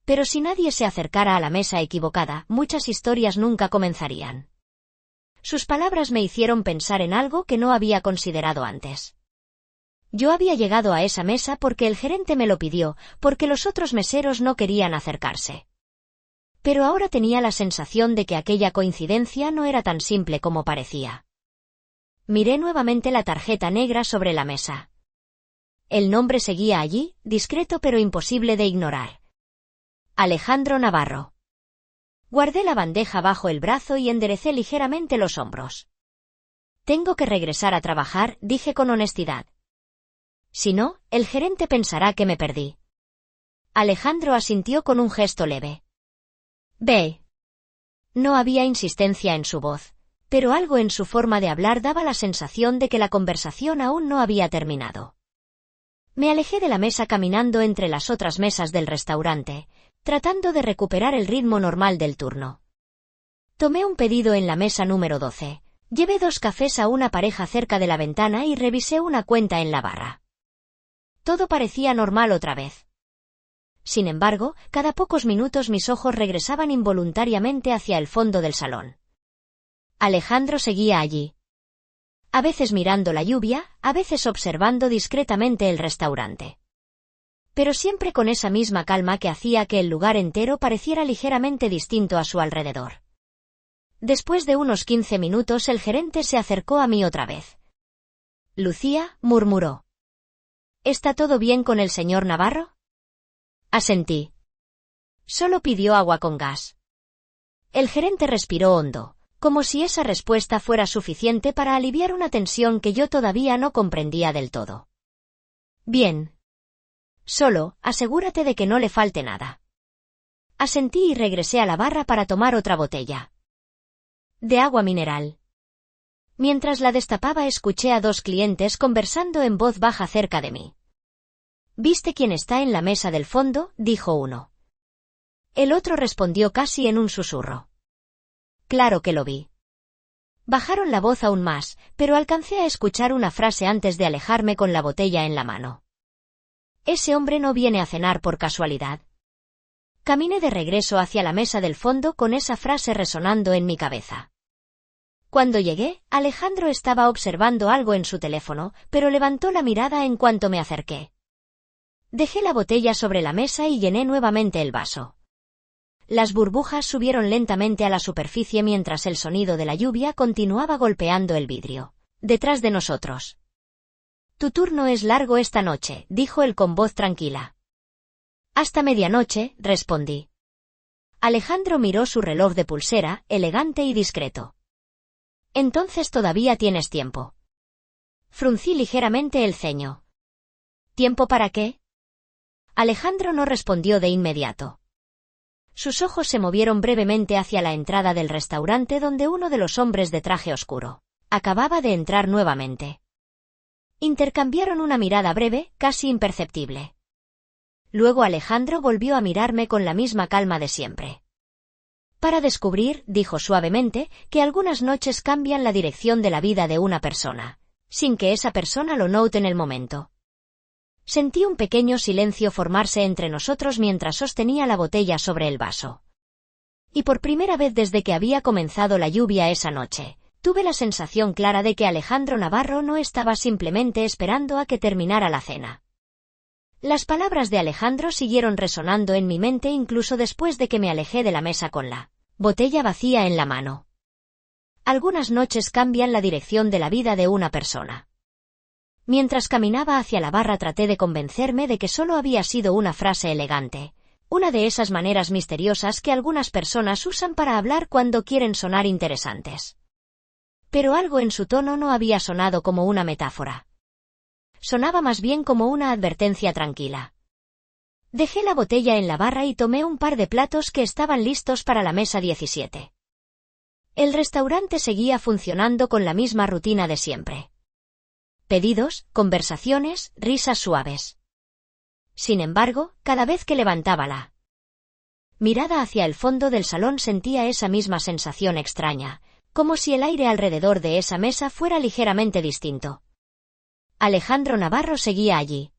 Pero si nadie se acercara a la mesa equivocada, muchas historias nunca comenzarían. Sus palabras me hicieron pensar en algo que no había considerado antes. Yo había llegado a esa mesa porque el gerente me lo pidió, porque los otros meseros no querían acercarse. Pero ahora tenía la sensación de que aquella coincidencia no era tan simple como parecía. Miré nuevamente la tarjeta negra sobre la mesa. El nombre seguía allí, discreto pero imposible de ignorar. Alejandro Navarro. Guardé la bandeja bajo el brazo y enderecé ligeramente los hombros. Tengo que regresar a trabajar, dije con honestidad. Si no, el gerente pensará que me perdí. Alejandro asintió con un gesto leve. Ve. No había insistencia en su voz, pero algo en su forma de hablar daba la sensación de que la conversación aún no había terminado. Me alejé de la mesa caminando entre las otras mesas del restaurante, tratando de recuperar el ritmo normal del turno. Tomé un pedido en la mesa número 12, llevé 2 cafés a una pareja cerca de la ventana y revisé una cuenta en la barra. Todo parecía normal otra vez. Sin embargo, cada pocos minutos mis ojos regresaban involuntariamente hacia el fondo del salón. Alejandro seguía allí. A veces mirando la lluvia, a veces observando discretamente el restaurante. Pero siempre con esa misma calma que hacía que el lugar entero pareciera ligeramente distinto a su alrededor. Después de unos 15 minutos el gerente se acercó a mí otra vez. Lucía, murmuró. ¿Está todo bien con el señor Navarro? Asentí. Solo pidió agua con gas. El gerente respiró hondo, como si esa respuesta fuera suficiente para aliviar una tensión que yo todavía no comprendía del todo. Bien. Solo, asegúrate de que no le falte nada. Asentí y regresé a la barra para tomar otra botella. De agua mineral. Mientras la destapaba escuché a 2 clientes conversando en voz baja cerca de mí. ¿Viste quién está en la mesa del fondo?, dijo uno. El otro respondió casi en un susurro. Claro que lo vi. Bajaron la voz aún más, pero alcancé a escuchar una frase antes de alejarme con la botella en la mano. Ese hombre no viene a cenar por casualidad. Caminé de regreso hacia la mesa del fondo con esa frase resonando en mi cabeza. Cuando llegué, Alejandro estaba observando algo en su teléfono, pero levantó la mirada en cuanto me acerqué. Dejé la botella sobre la mesa y llené nuevamente el vaso. Las burbujas subieron lentamente a la superficie mientras el sonido de la lluvia continuaba golpeando el vidrio. Detrás de nosotros. Tu turno es largo esta noche, dijo él con voz tranquila. Hasta medianoche, respondí. Alejandro miró su reloj de pulsera, elegante y discreto. Entonces todavía tienes tiempo. Fruncí ligeramente el ceño. ¿Tiempo para qué? Alejandro no respondió de inmediato. Sus ojos se movieron brevemente hacia la entrada del restaurante donde uno de los hombres de traje oscuro acababa de entrar nuevamente. Intercambiaron una mirada breve, casi imperceptible. Luego Alejandro volvió a mirarme con la misma calma de siempre. Para descubrir, dijo suavemente, que algunas noches cambian la dirección de la vida de una persona, sin que esa persona lo note en el momento. Sentí un pequeño silencio formarse entre nosotros mientras sostenía la botella sobre el vaso. Y por primera vez desde que había comenzado la lluvia esa noche, tuve la sensación clara de que Alejandro Navarro no estaba simplemente esperando a que terminara la cena. Las palabras de Alejandro siguieron resonando en mi mente incluso después de que me alejé de la mesa con la botella vacía en la mano. Algunas noches cambian la dirección de la vida de una persona. Mientras caminaba hacia la barra traté de convencerme de que solo había sido una frase elegante, una de esas maneras misteriosas que algunas personas usan para hablar cuando quieren sonar interesantes. Pero algo en su tono no había sonado como una metáfora. Sonaba más bien como una advertencia tranquila. Dejé la botella en la barra y tomé un par de platos que estaban listos para la mesa 17. El restaurante seguía funcionando con la misma rutina de siempre. Pedidos, conversaciones, risas suaves. Sin embargo, cada vez que levantaba la mirada hacia el fondo del salón sentía esa misma sensación extraña, como si el aire alrededor de esa mesa fuera ligeramente distinto. Alejandro Navarro seguía allí.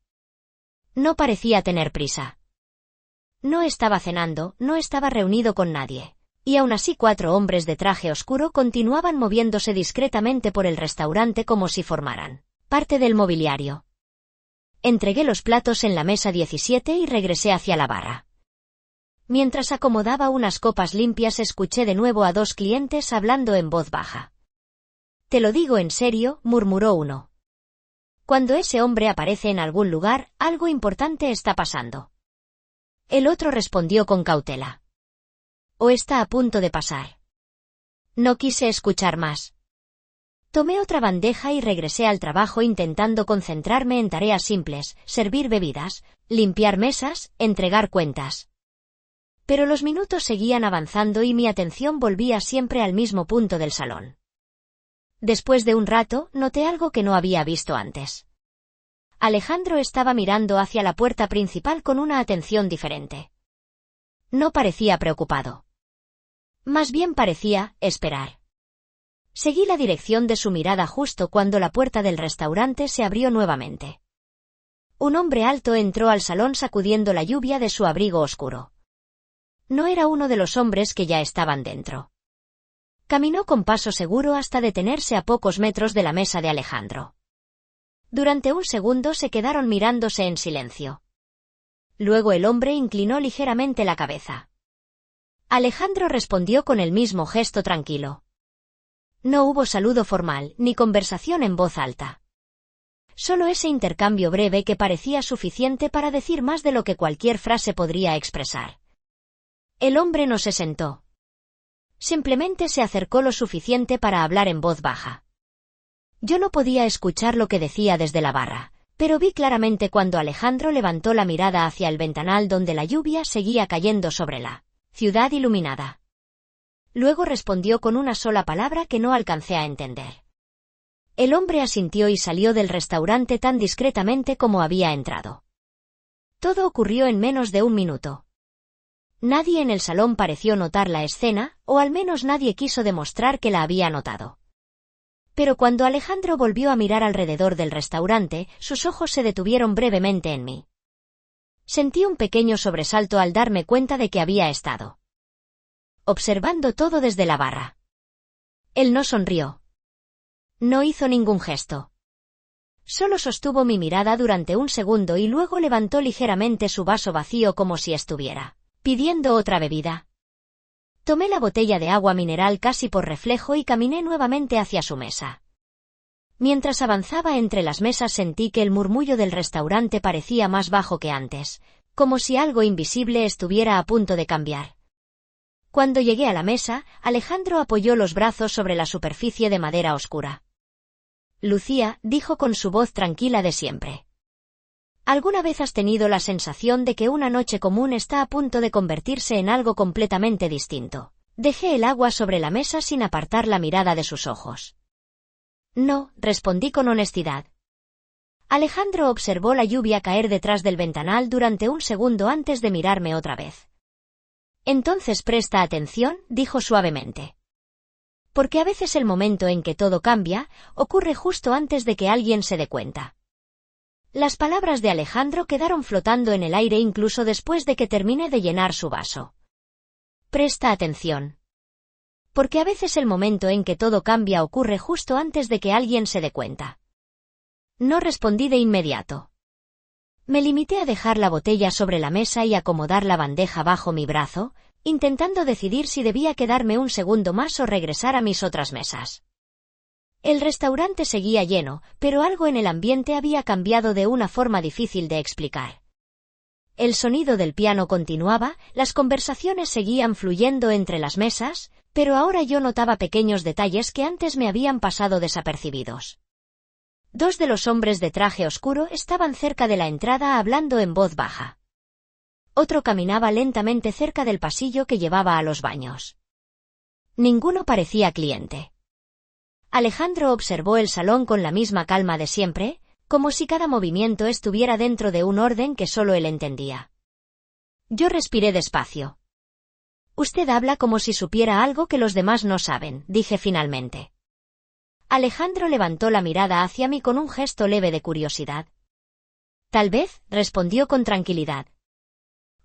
No parecía tener prisa. No estaba cenando, no estaba reunido con nadie. Y aún así 4 hombres de traje oscuro continuaban moviéndose discretamente por el restaurante como si formaran parte del mobiliario. Entregué los platos en la mesa 17 y regresé hacia la barra. Mientras acomodaba unas copas limpias escuché de nuevo a 2 clientes hablando en voz baja. Te lo digo en serio, murmuró uno. Cuando ese hombre aparece en algún lugar, algo importante está pasando. El otro respondió con cautela. O está a punto de pasar. No quise escuchar más. Tomé otra bandeja y regresé al trabajo intentando concentrarme en tareas simples, servir bebidas, limpiar mesas, entregar cuentas. Pero los minutos seguían avanzando y mi atención volvía siempre al mismo punto del salón. Después de un rato, noté algo que no había visto antes. Alejandro estaba mirando hacia la puerta principal con una atención diferente. No parecía preocupado. Más bien parecía esperar. Seguí la dirección de su mirada justo cuando la puerta del restaurante se abrió nuevamente. Un hombre alto entró al salón sacudiendo la lluvia de su abrigo oscuro. No era uno de los hombres que ya estaban dentro. Caminó con paso seguro hasta detenerse a pocos metros de la mesa de Alejandro. Durante un segundo se quedaron mirándose en silencio. Luego el hombre inclinó ligeramente la cabeza. Alejandro respondió con el mismo gesto tranquilo. No hubo saludo formal, ni conversación en voz alta. Solo ese intercambio breve que parecía suficiente para decir más de lo que cualquier frase podría expresar. El hombre no se sentó. Simplemente se acercó lo suficiente para hablar en voz baja. Yo no podía escuchar lo que decía desde la barra, pero vi claramente cuando Alejandro levantó la mirada hacia el ventanal donde la lluvia seguía cayendo sobre la ciudad iluminada. Luego respondió con una sola palabra que no alcancé a entender. El hombre asintió y salió del restaurante tan discretamente como había entrado. Todo ocurrió en menos de un minuto. Nadie en el salón pareció notar la escena, o al menos nadie quiso demostrar que la había notado. Pero cuando Alejandro volvió a mirar alrededor del restaurante, sus ojos se detuvieron brevemente en mí. Sentí un pequeño sobresalto al darme cuenta de que había estado observando todo desde la barra. Él no sonrió. No hizo ningún gesto. Solo sostuvo mi mirada durante un segundo y luego levantó ligeramente su vaso vacío como si estuviera pidiendo otra bebida. Tomé la botella de agua mineral casi por reflejo y caminé nuevamente hacia su mesa. Mientras avanzaba entre las mesas sentí que el murmullo del restaurante parecía más bajo que antes, como si algo invisible estuviera a punto de cambiar. Cuando llegué a la mesa, Alejandro apoyó los brazos sobre la superficie de madera oscura. Lucía, dijo con su voz tranquila de siempre. ¿Alguna vez has tenido la sensación de que una noche común está a punto de convertirse en algo completamente distinto? Dejé el agua sobre la mesa sin apartar la mirada de sus ojos. No, respondí con honestidad. Alejandro observó la lluvia caer detrás del ventanal durante un segundo antes de mirarme otra vez. Entonces presta atención, dijo suavemente. Porque a veces el momento en que todo cambia, ocurre justo antes de que alguien se dé cuenta. Las palabras de Alejandro quedaron flotando en el aire incluso después de que terminé de llenar su vaso. Presta atención. Porque a veces el momento en que todo cambia ocurre justo antes de que alguien se dé cuenta. No respondí de inmediato. Me limité a dejar la botella sobre la mesa y acomodar la bandeja bajo mi brazo, intentando decidir si debía quedarme un segundo más o regresar a mis otras mesas. El restaurante seguía lleno, pero algo en el ambiente había cambiado de una forma difícil de explicar. El sonido del piano continuaba, las conversaciones seguían fluyendo entre las mesas, pero ahora yo notaba pequeños detalles que antes me habían pasado desapercibidos. Dos de los hombres de traje oscuro estaban cerca de la entrada hablando en voz baja. Otro caminaba lentamente cerca del pasillo que llevaba a los baños. Ninguno parecía cliente. Alejandro observó el salón con la misma calma de siempre, como si cada movimiento estuviera dentro de un orden que solo él entendía. Yo respiré despacio. Usted habla como si supiera algo que los demás no saben, dije finalmente. Alejandro levantó la mirada hacia mí con un gesto leve de curiosidad. Tal vez, respondió con tranquilidad.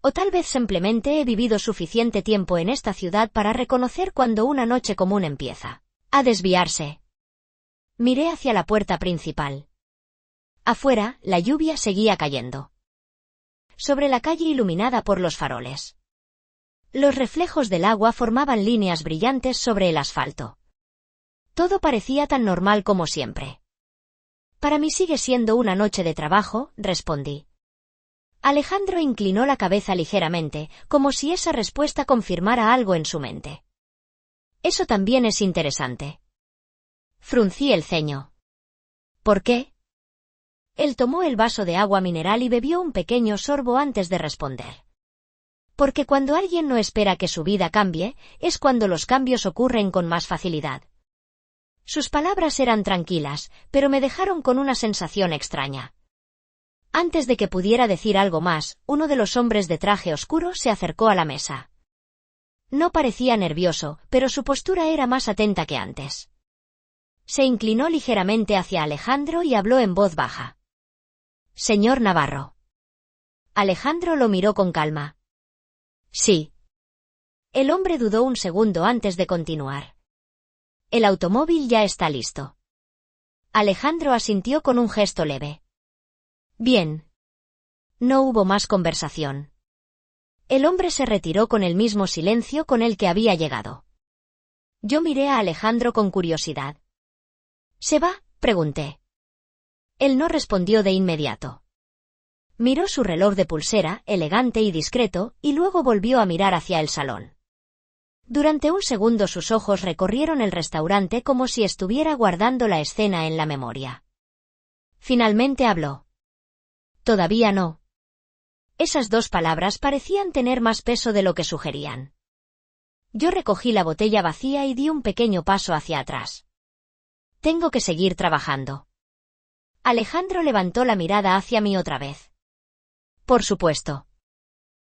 O tal vez simplemente he vivido suficiente tiempo en esta ciudad para reconocer cuando una noche común empieza a desviarse. Miré hacia la puerta principal. Afuera, la lluvia seguía cayendo. Sobre la calle iluminada por los faroles. Los reflejos del agua formaban líneas brillantes sobre el asfalto. Todo parecía tan normal como siempre. Para mí sigue siendo una noche de trabajo, respondí. Alejandro inclinó la cabeza ligeramente, como si esa respuesta confirmara algo en su mente. Eso también es interesante. Fruncí el ceño. ¿Por qué? Él tomó el vaso de agua mineral y bebió un pequeño sorbo antes de responder. Porque cuando alguien no espera que su vida cambie, es cuando los cambios ocurren con más facilidad. Sus palabras eran tranquilas, pero me dejaron con una sensación extraña. Antes de que pudiera decir algo más, uno de los hombres de traje oscuro se acercó a la mesa. No parecía nervioso, pero su postura era más atenta que antes. Se inclinó ligeramente hacia Alejandro y habló en voz baja. Señor Navarro. Alejandro lo miró con calma. Sí. El hombre dudó un segundo antes de continuar. El automóvil ya está listo. Alejandro asintió con un gesto leve. Bien. No hubo más conversación. El hombre se retiró con el mismo silencio con el que había llegado. Yo miré a Alejandro con curiosidad. ¿Se va?, pregunté. Él no respondió de inmediato. Miró su reloj de pulsera, elegante y discreto, y luego volvió a mirar hacia el salón. Durante un segundo sus ojos recorrieron el restaurante como si estuviera guardando la escena en la memoria. Finalmente habló. Todavía no. Esas dos palabras parecían tener más peso de lo que sugerían. Yo recogí la botella vacía y di un pequeño paso hacia atrás. Tengo que seguir trabajando. Alejandro levantó la mirada hacia mí otra vez. Por supuesto.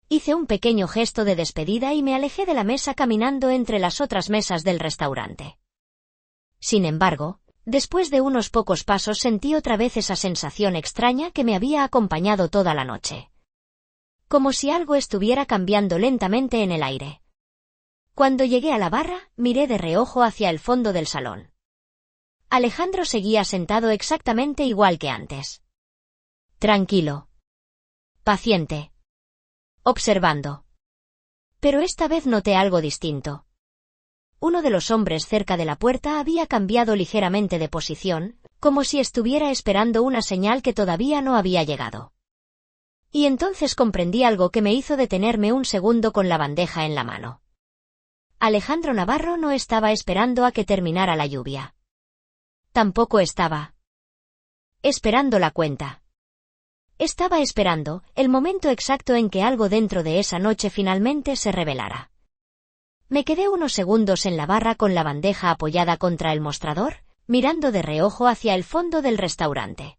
Hice un pequeño gesto de despedida y me alejé de la mesa caminando entre las otras mesas del restaurante. Sin embargo, después de unos pocos pasos sentí otra vez esa sensación extraña que me había acompañado toda la noche. Como si algo estuviera cambiando lentamente en el aire. Cuando llegué a la barra, miré de reojo hacia el fondo del salón. Alejandro seguía sentado exactamente igual que antes. Tranquilo. Paciente. Observando. Pero esta vez noté algo distinto. Uno de los hombres cerca de la puerta había cambiado ligeramente de posición, como si estuviera esperando una señal que todavía no había llegado. Y entonces comprendí algo que me hizo detenerme un segundo con la bandeja en la mano. Alejandro Navarro no estaba esperando a que terminara la lluvia. Tampoco estaba esperando la cuenta. Estaba esperando el momento exacto en que algo dentro de esa noche finalmente se revelara. Me quedé unos segundos en la barra con la bandeja apoyada contra el mostrador, mirando de reojo hacia el fondo del restaurante.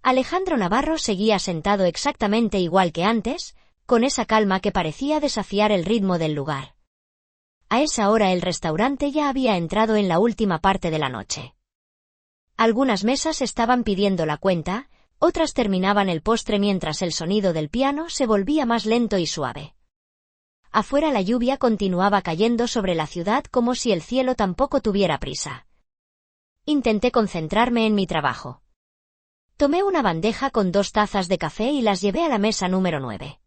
Alejandro Navarro seguía sentado exactamente igual que antes, con esa calma que parecía desafiar el ritmo del lugar. A esa hora el restaurante ya había entrado en la última parte de la noche. Algunas mesas estaban pidiendo la cuenta, otras terminaban el postre mientras el sonido del piano se volvía más lento y suave. Afuera la lluvia continuaba cayendo sobre la ciudad como si el cielo tampoco tuviera prisa. Intenté concentrarme en mi trabajo. Tomé una bandeja con 2 tazas de café y las llevé a la mesa número 9.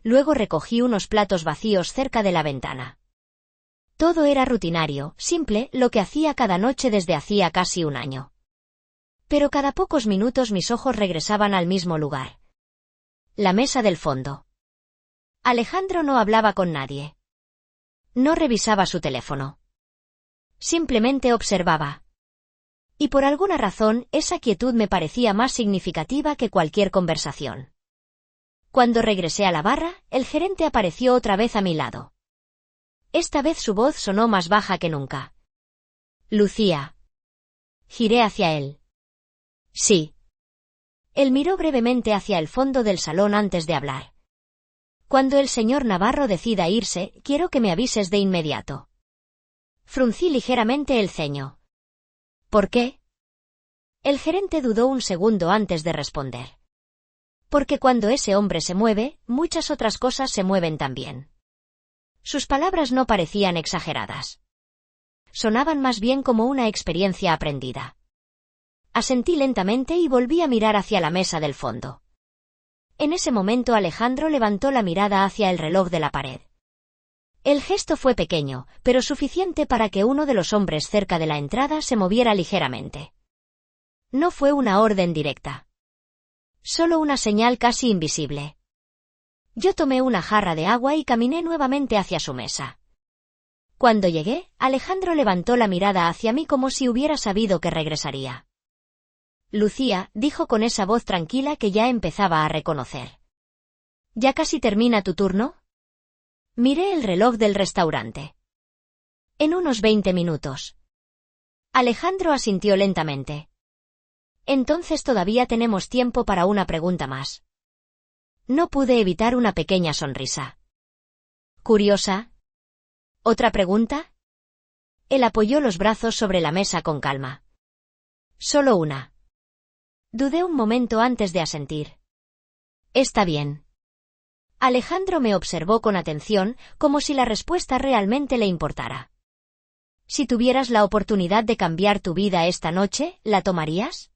Luego recogí unos platos vacíos cerca de la ventana. Todo era rutinario, simple, lo que hacía cada noche desde hacía casi un año. Pero cada pocos minutos mis ojos regresaban al mismo lugar. La mesa del fondo. Alejandro no hablaba con nadie. No revisaba su teléfono. Simplemente observaba. Y por alguna razón, esa quietud me parecía más significativa que cualquier conversación. Cuando regresé a la barra, el gerente apareció otra vez a mi lado. Esta vez su voz sonó más baja que nunca. Lucía. Giré hacia él. Sí. Él miró brevemente hacia el fondo del salón antes de hablar. Cuando el señor Navarro decida irse, quiero que me avises de inmediato. Fruncí ligeramente el ceño. ¿Por qué? El gerente dudó un segundo antes de responder. Porque cuando ese hombre se mueve, muchas otras cosas se mueven también. Sus palabras no parecían exageradas. Sonaban más bien como una experiencia aprendida. Asentí lentamente y volví a mirar hacia la mesa del fondo. En ese momento Alejandro levantó la mirada hacia el reloj de la pared. El gesto fue pequeño, pero suficiente para que uno de los hombres cerca de la entrada se moviera ligeramente. No fue una orden directa. Solo una señal casi invisible. Yo tomé una jarra de agua y caminé nuevamente hacia su mesa. Cuando llegué, Alejandro levantó la mirada hacia mí como si hubiera sabido que regresaría. Lucía, dijo con esa voz tranquila que ya empezaba a reconocer. ¿Ya casi termina tu turno? Miré el reloj del restaurante. En unos 20 minutos. Alejandro asintió lentamente. Entonces todavía tenemos tiempo para una pregunta más. No pude evitar una pequeña sonrisa. ¿Curiosa? ¿Otra pregunta? Él apoyó los brazos sobre la mesa con calma. Solo una. Dudé un momento antes de asentir. Está bien. Alejandro me observó con atención, como si la respuesta realmente le importara. Si tuvieras la oportunidad de cambiar tu vida esta noche, ¿la tomarías?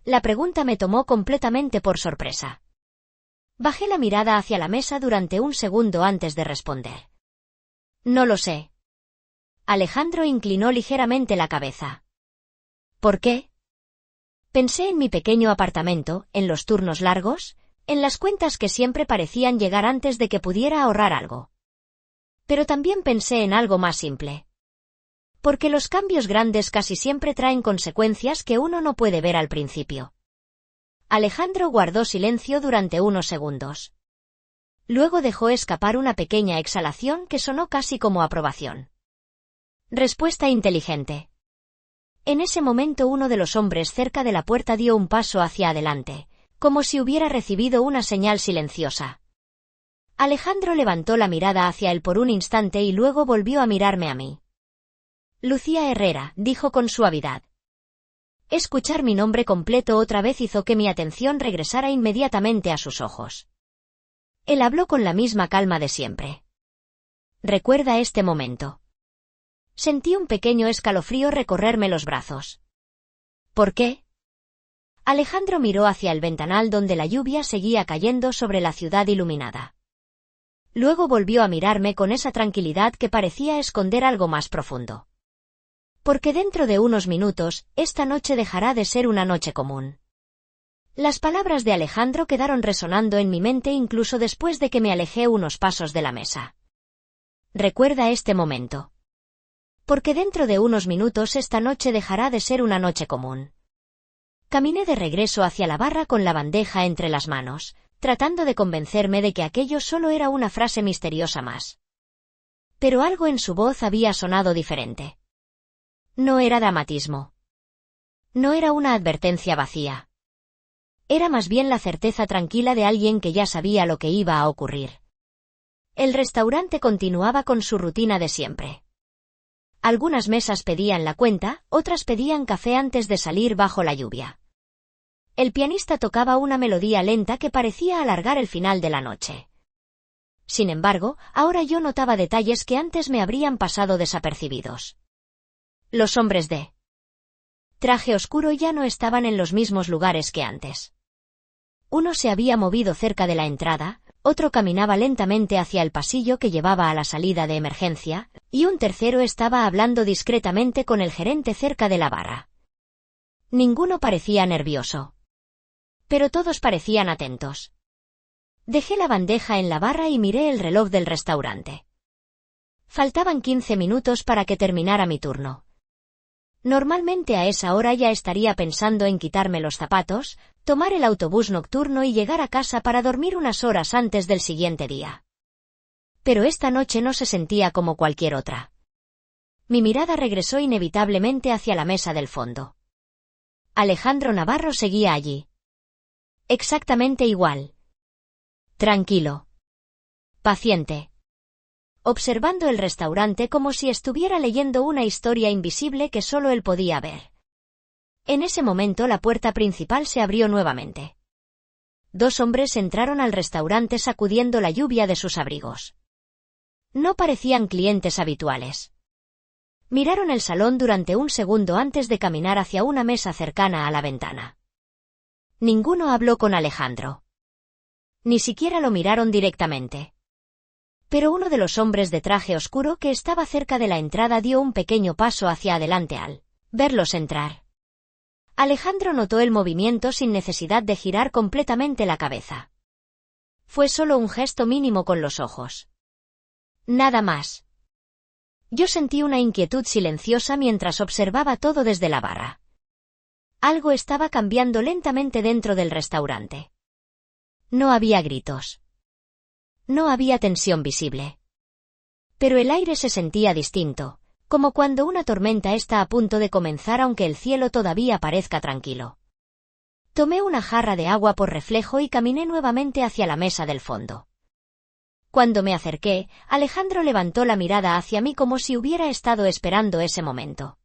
La pregunta me tomó completamente por sorpresa. Bajé la mirada hacia la mesa durante un segundo antes de responder. No lo sé. Alejandro inclinó ligeramente la cabeza. ¿Por qué? Pensé en mi pequeño apartamento, en los turnos largos, en las cuentas que siempre parecían llegar antes de que pudiera ahorrar algo. Pero también pensé en algo más simple. Porque los cambios grandes casi siempre traen consecuencias que uno no puede ver al principio. Alejandro guardó silencio durante unos segundos. Luego dejó escapar una pequeña exhalación que sonó casi como aprobación. Respuesta inteligente. En ese momento uno de los hombres cerca de la puerta dio un paso hacia adelante, como si hubiera recibido una señal silenciosa. Alejandro levantó la mirada hacia él por un instante y luego volvió a mirarme a mí. Lucía Herrera, dijo con suavidad. Escuchar mi nombre completo otra vez hizo que mi atención regresara inmediatamente a sus ojos. Él habló con la misma calma de siempre. Recuerda este momento. Sentí un pequeño escalofrío recorrerme los brazos. ¿Por qué? Alejandro miró hacia el ventanal donde la lluvia seguía cayendo sobre la ciudad iluminada. Luego volvió a mirarme con esa tranquilidad que parecía esconder algo más profundo. Porque dentro de unos minutos, esta noche dejará de ser una noche común. Las palabras de Alejandro quedaron resonando en mi mente incluso después de que me alejé unos pasos de la mesa. Recuerda este momento. Porque dentro de unos minutos esta noche dejará de ser una noche común. Caminé de regreso hacia la barra con la bandeja entre las manos, tratando de convencerme de que aquello solo era una frase misteriosa más. Pero algo en su voz había sonado diferente. No era dramatismo. No era una advertencia vacía. Era más bien la certeza tranquila de alguien que ya sabía lo que iba a ocurrir. El restaurante continuaba con su rutina de siempre. Algunas mesas pedían la cuenta, otras pedían café antes de salir bajo la lluvia. El pianista tocaba una melodía lenta que parecía alargar el final de la noche. Sin embargo, ahora yo notaba detalles que antes me habrían pasado desapercibidos. Los hombres de traje oscuro ya no estaban en los mismos lugares que antes. Uno se había movido cerca de la entrada, otro caminaba lentamente hacia el pasillo que llevaba a la salida de emergencia, y un tercero estaba hablando discretamente con el gerente cerca de la barra. Ninguno parecía nervioso. Pero todos parecían atentos. Dejé la bandeja en la barra y miré el reloj del restaurante. Faltaban 15 minutos para que terminara mi turno. Normalmente a esa hora ya estaría pensando en quitarme los zapatos, tomar el autobús nocturno y llegar a casa para dormir unas horas antes del siguiente día. Pero esta noche no se sentía como cualquier otra. Mi mirada regresó inevitablemente hacia la mesa del fondo. Alejandro Navarro seguía allí. Exactamente igual. Tranquilo. Paciente. Observando el restaurante como si estuviera leyendo una historia invisible que solo él podía ver. En ese momento la puerta principal se abrió nuevamente. 2 hombres entraron al restaurante sacudiendo la lluvia de sus abrigos. No parecían clientes habituales. Miraron el salón durante un segundo antes de caminar hacia una mesa cercana a la ventana. Ninguno habló con Alejandro. Ni siquiera lo miraron directamente. Pero uno de los hombres de traje oscuro que estaba cerca de la entrada dio un pequeño paso hacia adelante al verlos entrar. Alejandro notó el movimiento sin necesidad de girar completamente la cabeza. Fue solo un gesto mínimo con los ojos. Nada más. Yo sentí una inquietud silenciosa mientras observaba todo desde la barra. Algo estaba cambiando lentamente dentro del restaurante. No había gritos. No había tensión visible. Pero el aire se sentía distinto, como cuando una tormenta está a punto de comenzar aunque el cielo todavía parezca tranquilo. Tomé una jarra de agua por reflejo y caminé nuevamente hacia la mesa del fondo. Cuando me acerqué, Alejandro levantó la mirada hacia mí como si hubiera estado esperando ese momento.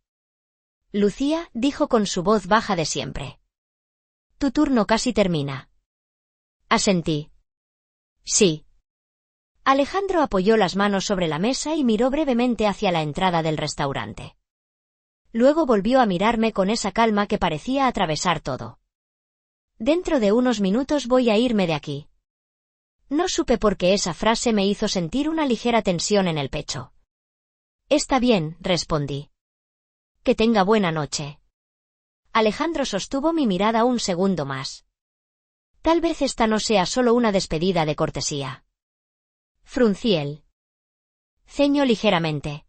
Lucía, dijo con su voz baja de siempre. Tu turno casi termina. Asentí. Sí. Alejandro apoyó las manos sobre la mesa y miró brevemente hacia la entrada del restaurante. Luego volvió a mirarme con esa calma que parecía atravesar todo. Dentro de unos minutos voy a irme de aquí. No supe por qué esa frase me hizo sentir una ligera tensión en el pecho. Está bien, respondí. Que tenga buena noche. Alejandro sostuvo mi mirada un segundo más. Tal vez esta no sea solo una despedida de cortesía. Fruncí el ceño ligeramente.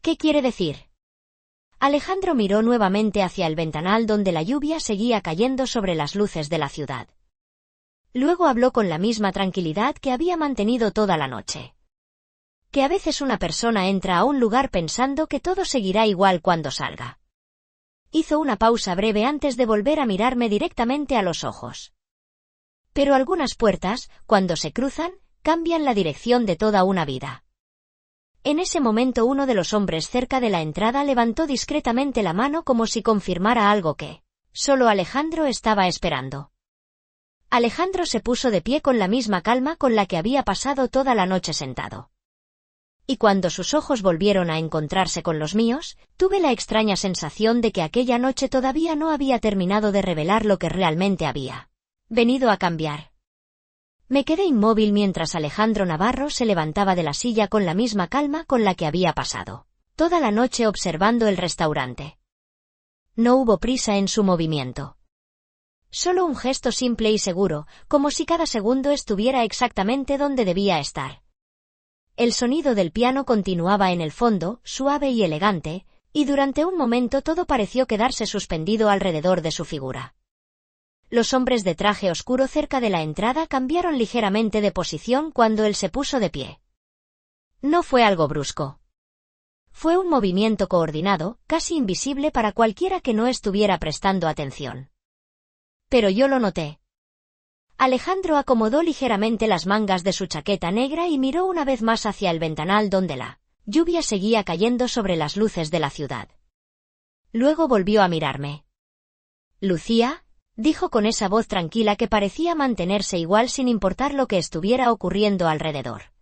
¿Qué quiere decir? Alejandro miró nuevamente hacia el ventanal donde la lluvia seguía cayendo sobre las luces de la ciudad. Luego habló con la misma tranquilidad que había mantenido toda la noche. Que a veces una persona entra a un lugar pensando que todo seguirá igual cuando salga. Hizo una pausa breve antes de volver a mirarme directamente a los ojos. Pero algunas puertas, cuando se cruzan, cambian la dirección de toda una vida. En ese momento uno de los hombres cerca de la entrada levantó discretamente la mano como si confirmara algo que solo Alejandro estaba esperando. Alejandro se puso de pie con la misma calma con la que había pasado toda la noche sentado. Y cuando sus ojos volvieron a encontrarse con los míos, tuve la extraña sensación de que aquella noche todavía no había terminado de revelar lo que realmente había venido a cambiar. Me quedé inmóvil mientras Alejandro Navarro se levantaba de la silla con la misma calma con la que había pasado toda la noche observando el restaurante. No hubo prisa en su movimiento. Solo un gesto simple y seguro, como si cada segundo estuviera exactamente donde debía estar. El sonido del piano continuaba en el fondo, suave y elegante, y durante un momento todo pareció quedarse suspendido alrededor de su figura. Los hombres de traje oscuro cerca de la entrada cambiaron ligeramente de posición cuando él se puso de pie. No fue algo brusco. Fue un movimiento coordinado, casi invisible para cualquiera que no estuviera prestando atención. Pero yo lo noté. Alejandro acomodó ligeramente las mangas de su chaqueta negra y miró una vez más hacia el ventanal donde la lluvia seguía cayendo sobre las luces de la ciudad. Luego volvió a mirarme. Lucía, dijo con esa voz tranquila que parecía mantenerse igual sin importar lo que estuviera ocurriendo alrededor.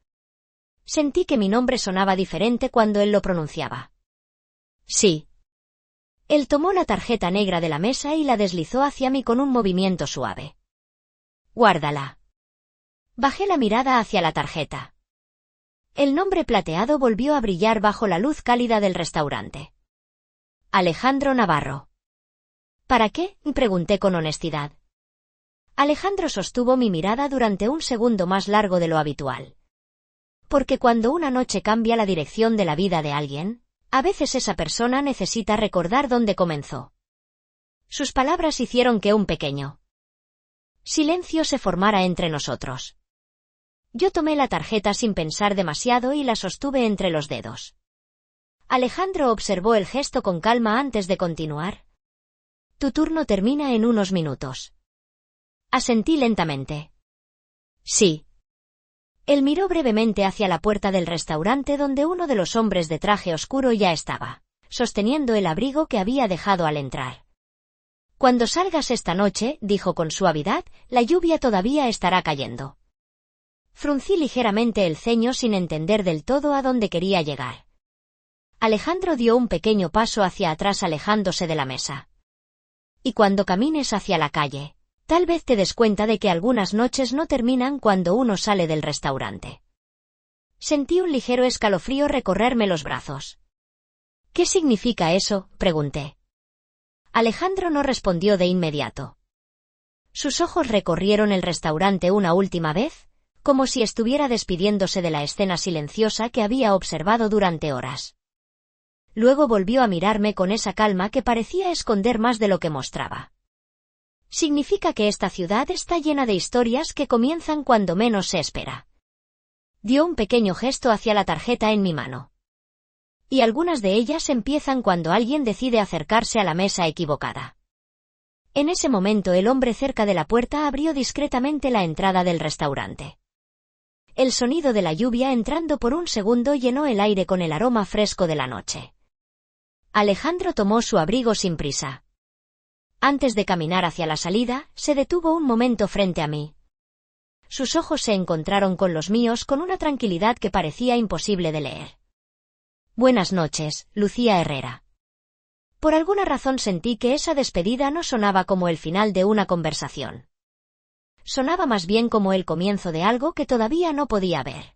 Sentí que mi nombre sonaba diferente cuando él lo pronunciaba. Sí. Él tomó la tarjeta negra de la mesa y la deslizó hacia mí con un movimiento suave. Guárdala. Bajé la mirada hacia la tarjeta. El nombre plateado volvió a brillar bajo la luz cálida del restaurante. Alejandro Navarro. ¿Para qué?, pregunté con honestidad. Alejandro sostuvo mi mirada durante un segundo más largo de lo habitual. Porque cuando una noche cambia la dirección de la vida de alguien, a veces esa persona necesita recordar dónde comenzó. Sus palabras hicieron que un pequeño silencio se formara entre nosotros. Yo tomé la tarjeta sin pensar demasiado y la sostuve entre los dedos. Alejandro observó el gesto con calma antes de continuar. Tu turno termina en unos minutos. Asentí lentamente. Sí. Él miró brevemente hacia la puerta del restaurante donde uno de los hombres de traje oscuro ya estaba, sosteniendo el abrigo que había dejado al entrar. Cuando salgas esta noche, dijo con suavidad, la lluvia todavía estará cayendo. Fruncí ligeramente el ceño sin entender del todo a dónde quería llegar. Alejandro dio un pequeño paso hacia atrás alejándose de la mesa. Y cuando camines hacia la calle, tal vez te des cuenta de que algunas noches no terminan cuando uno sale del restaurante. Sentí un ligero escalofrío recorrerme los brazos. ¿Qué significa eso?, pregunté. Alejandro no respondió de inmediato. Sus ojos recorrieron el restaurante una última vez, como si estuviera despidiéndose de la escena silenciosa que había observado durante horas. Luego volvió a mirarme con esa calma que parecía esconder más de lo que mostraba. Significa que esta ciudad está llena de historias que comienzan cuando menos se espera. Dio un pequeño gesto hacia la tarjeta en mi mano. Y algunas de ellas empiezan cuando alguien decide acercarse a la mesa equivocada. En ese momento el hombre cerca de la puerta abrió discretamente la entrada del restaurante. El sonido de la lluvia entrando por un segundo llenó el aire con el aroma fresco de la noche. Alejandro tomó su abrigo sin prisa. Antes de caminar hacia la salida, se detuvo un momento frente a mí. Sus ojos se encontraron con los míos con una tranquilidad que parecía imposible de leer. Buenas noches, Lucía Herrera. Por alguna razón sentí que esa despedida no sonaba como el final de una conversación. Sonaba más bien como el comienzo de algo que todavía no podía ver.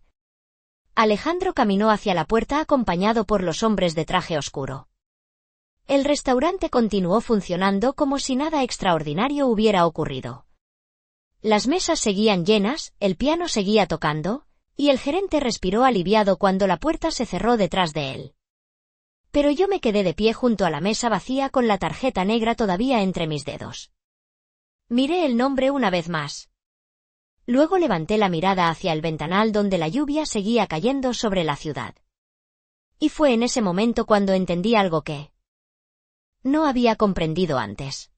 Alejandro caminó hacia la puerta acompañado por los hombres de traje oscuro. El restaurante continuó funcionando como si nada extraordinario hubiera ocurrido. Las mesas seguían llenas, el piano seguía tocando, y el gerente respiró aliviado cuando la puerta se cerró detrás de él. Pero yo me quedé de pie junto a la mesa vacía con la tarjeta negra todavía entre mis dedos. Miré el nombre una vez más. Luego levanté la mirada hacia el ventanal donde la lluvia seguía cayendo sobre la ciudad. Y fue en ese momento cuando entendí algo que no había comprendido antes.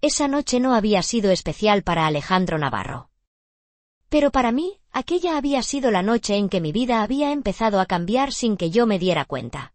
Esa noche no había sido especial para Alejandro Navarro. Pero para mí, aquella había sido la noche en que mi vida había empezado a cambiar sin que yo me diera cuenta.